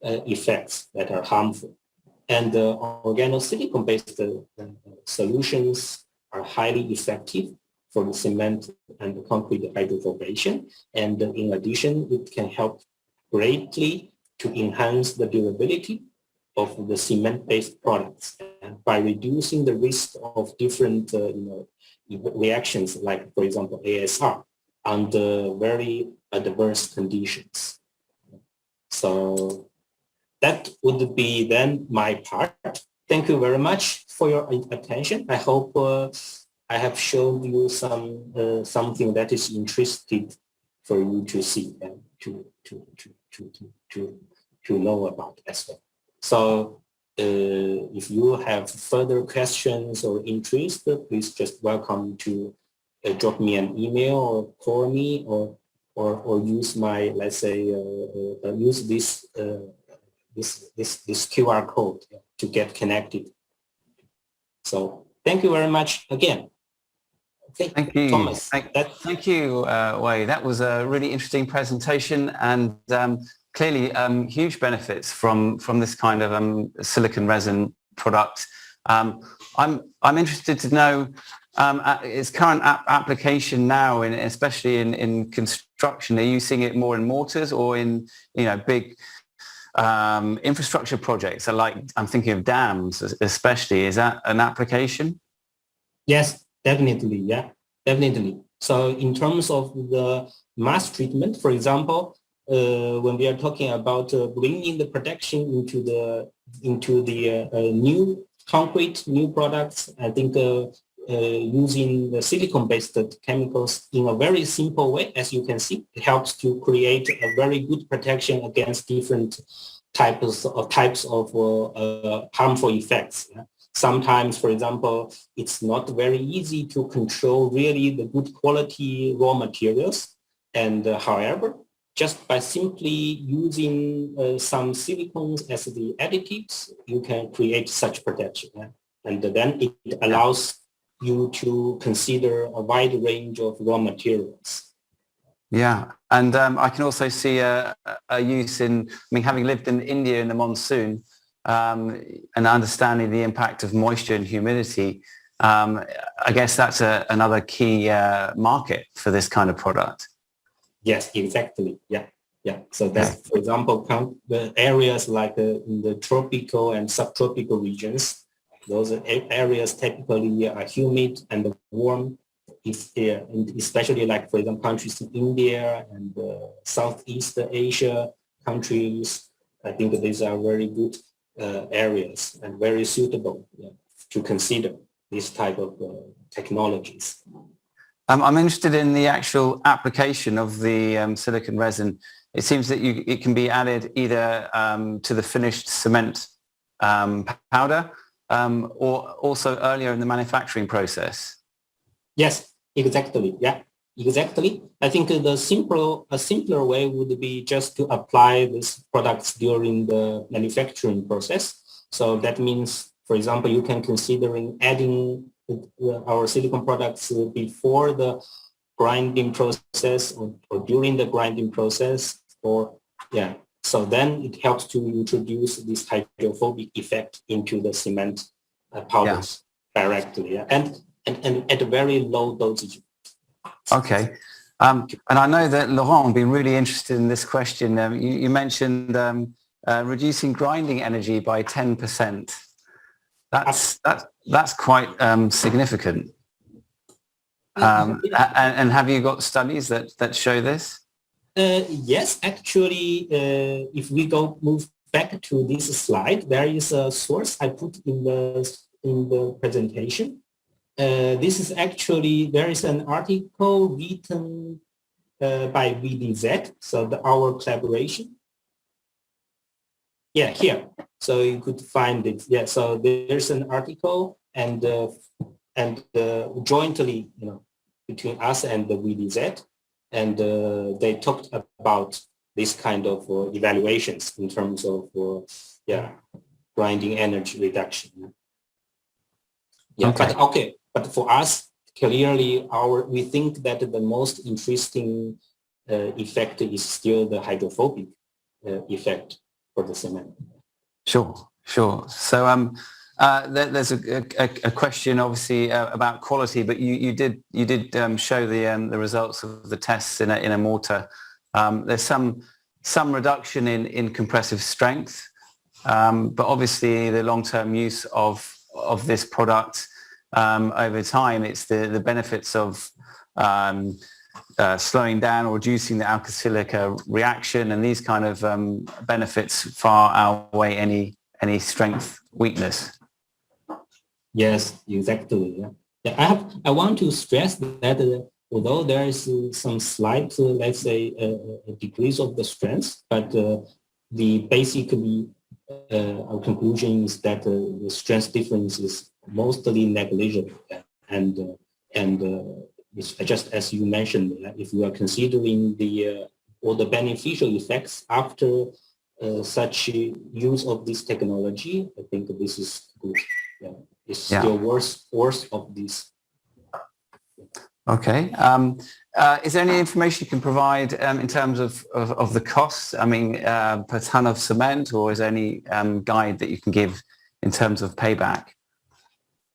effects that are harmful. And organosilicone-based solutions are highly effective for the cement and the concrete hydrophobation. And in addition, it can help greatly to enhance the durability of the cement-based products by reducing the risk of different reactions, like, for example, ASR, under very adverse conditions. So that would be then my part. Thank you very much for your attention. I hope I have shown you something that is interesting for you to see and to know about as well. So if you have further questions or interest, please just welcome to drop me an email or call me or use my, let's say, use this QR code to get connected. So thank you very much again. Okay, thank you, Thomas. Thank you, Wei. That was a really interesting presentation, and clearly huge benefits from this kind of silicon resin product. I'm interested to know its current application now, especially in construction. Are you seeing it more in mortars or in big infrastructure projects? Like, I'm thinking of dams, especially. Is that an application? Yes, definitely. Yeah, definitely. So in terms of the mass treatment, for example, when we are talking about bringing the production into the new concrete, new products, I think using the silicon-based chemicals in a very simple way, as you can see, it helps to create a very good protection against different types of harmful effects. Yeah? Sometimes, for example, it's not very easy to control really the good quality raw materials. And however, just by simply using some silicones as the additives, you can create such protection. Yeah? And then it allows you to consider a wide range of raw materials. Yeah, and I can also see a use in, having lived in India in the monsoon, and understanding the impact of moisture and humidity, I guess that's another key market for this kind of product. Yes, exactly. Yeah. So that's, for example, the areas like in the tropical and subtropical regions. Those areas typically are humid and warm, especially like, for example, countries in India and Southeast Asia countries. I think these are very good areas and very suitable to consider this type of technologies. I'm interested in the actual application of the silicon resin. It seems that it can be added either to the finished cement powder or also earlier in the manufacturing process. Yes, exactly. Yeah, exactly. I think a simpler way would be just to apply these products during the manufacturing process. So that means, for example, you can consider adding our silicon products before the grinding process or during the grinding process, so then it helps to introduce this hydrophobic effect into the cement powders directly, and at a very low dosage. Okay. And I know that Laurent will be really interested in this question. You mentioned reducing grinding energy by 10%. That's quite significant. And have you got studies that show this? Yes, actually, if we move back to this slide, there is a source I put in the presentation. This is actually, there is an article written by VDZ, so our collaboration. Yeah, here. So you could find it. Yeah, so there's an article and jointly, between us and the VDZ, and they talked about this kind of evaluations in terms of grinding energy reduction. Yeah, okay. But for us, clearly, we think that the most interesting effect is still the hydrophobic effect for the cement. Sure. So There's a question, obviously, about quality, but you did show the results of the tests in a mortar. There's some reduction in compressive strength, but obviously the long-term use of this product over time, it's the benefits of slowing down or reducing the alkali-silica reaction, and these kind of benefits far outweigh any strength weakness. Yes, exactly. Yeah. I want to stress that although there is some slight, let's say, decrease of the strength, but the basically our conclusion is that the strength difference is mostly negligible, and it's just as you mentioned, if we are considering all the beneficial effects after such use of this technology, I think this is good. Yeah. It's still worth of this. Okay. Is there any information you can provide in terms of the costs? I mean, per ton of cement, or is there any guide that you can give in terms of payback?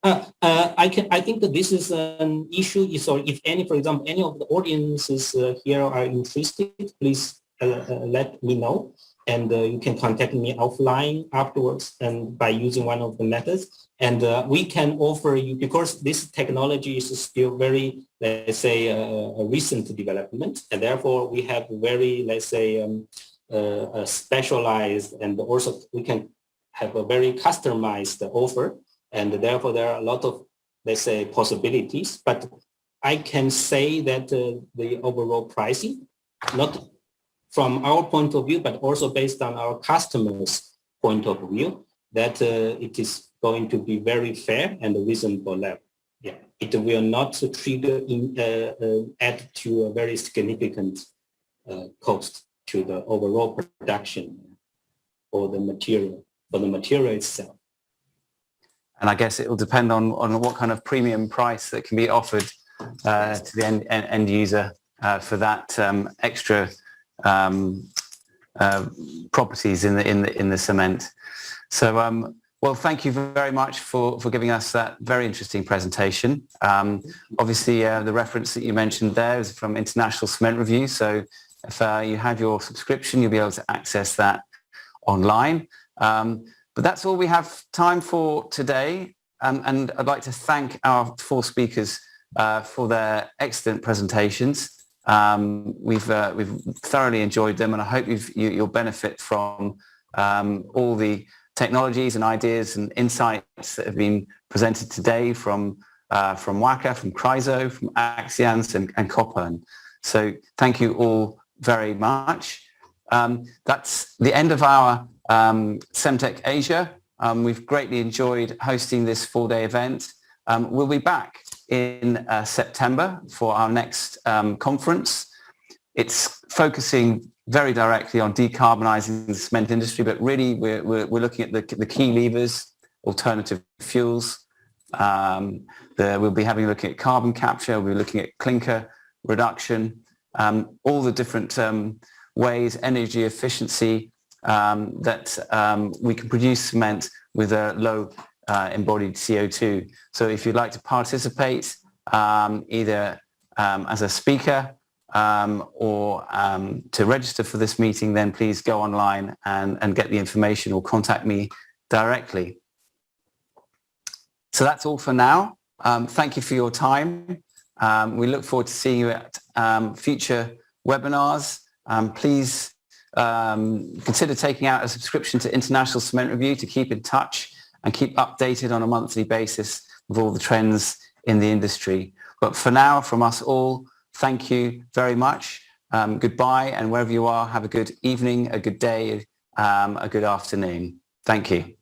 I think that this is an issue. So if for example, any of the audiences here are interested, please let me know. And you can contact me offline afterwards and by using one of the methods. And we can offer you, because this technology is still very, let's say, a recent development. And therefore, we have very, let's say, specialized, and also we can have a very customized offer. And therefore, there are a lot of, let's say, possibilities. But I can say that the overall pricing, not from our point of view, but also based on our customers' point of view, that it is going to be very fair and a reasonable level. Yeah, it will not trigger add to a very significant cost to the overall production or the material itself. And I guess it will depend on what kind of premium price that can be offered to the end user for that extra properties in the cement. So, well, thank you very much for giving us that very interesting presentation. Obviously, the reference that you mentioned there is from International Cement Review. So if you have your subscription, you'll be able to access that online. But that's all we have time for today. And I'd like to thank our 4 speakers for their excellent presentations. We've thoroughly enjoyed them, and I hope you'll benefit from all the technologies and ideas and insights that have been presented today from Wacker, from Chryso, from Axians and Coppern. So thank you all very much. That's the end of our Cemtech Asia. We've greatly enjoyed hosting this 4-day event. We'll be back in September for our next conference. It's focusing very directly on decarbonising the cement industry, but really we're looking at the key levers, alternative fuels. We'll be having a look at carbon capture. We'll be looking at clinker reduction, all the different ways, energy efficiency, that we can produce cement with a low embodied CO2. So if you'd like to participate either as a speaker or to register for this meeting, then please go online and get the information or contact me directly. So that's all for now. Thank you for your time. We look forward to seeing you at future webinars. Please consider taking out a subscription to International Cement Review to keep in touch and keep updated on a monthly basis with all the trends in the industry. But for now, from us all, thank you very much. Goodbye, and wherever you are, have a good evening, a good day, a good afternoon. Thank you.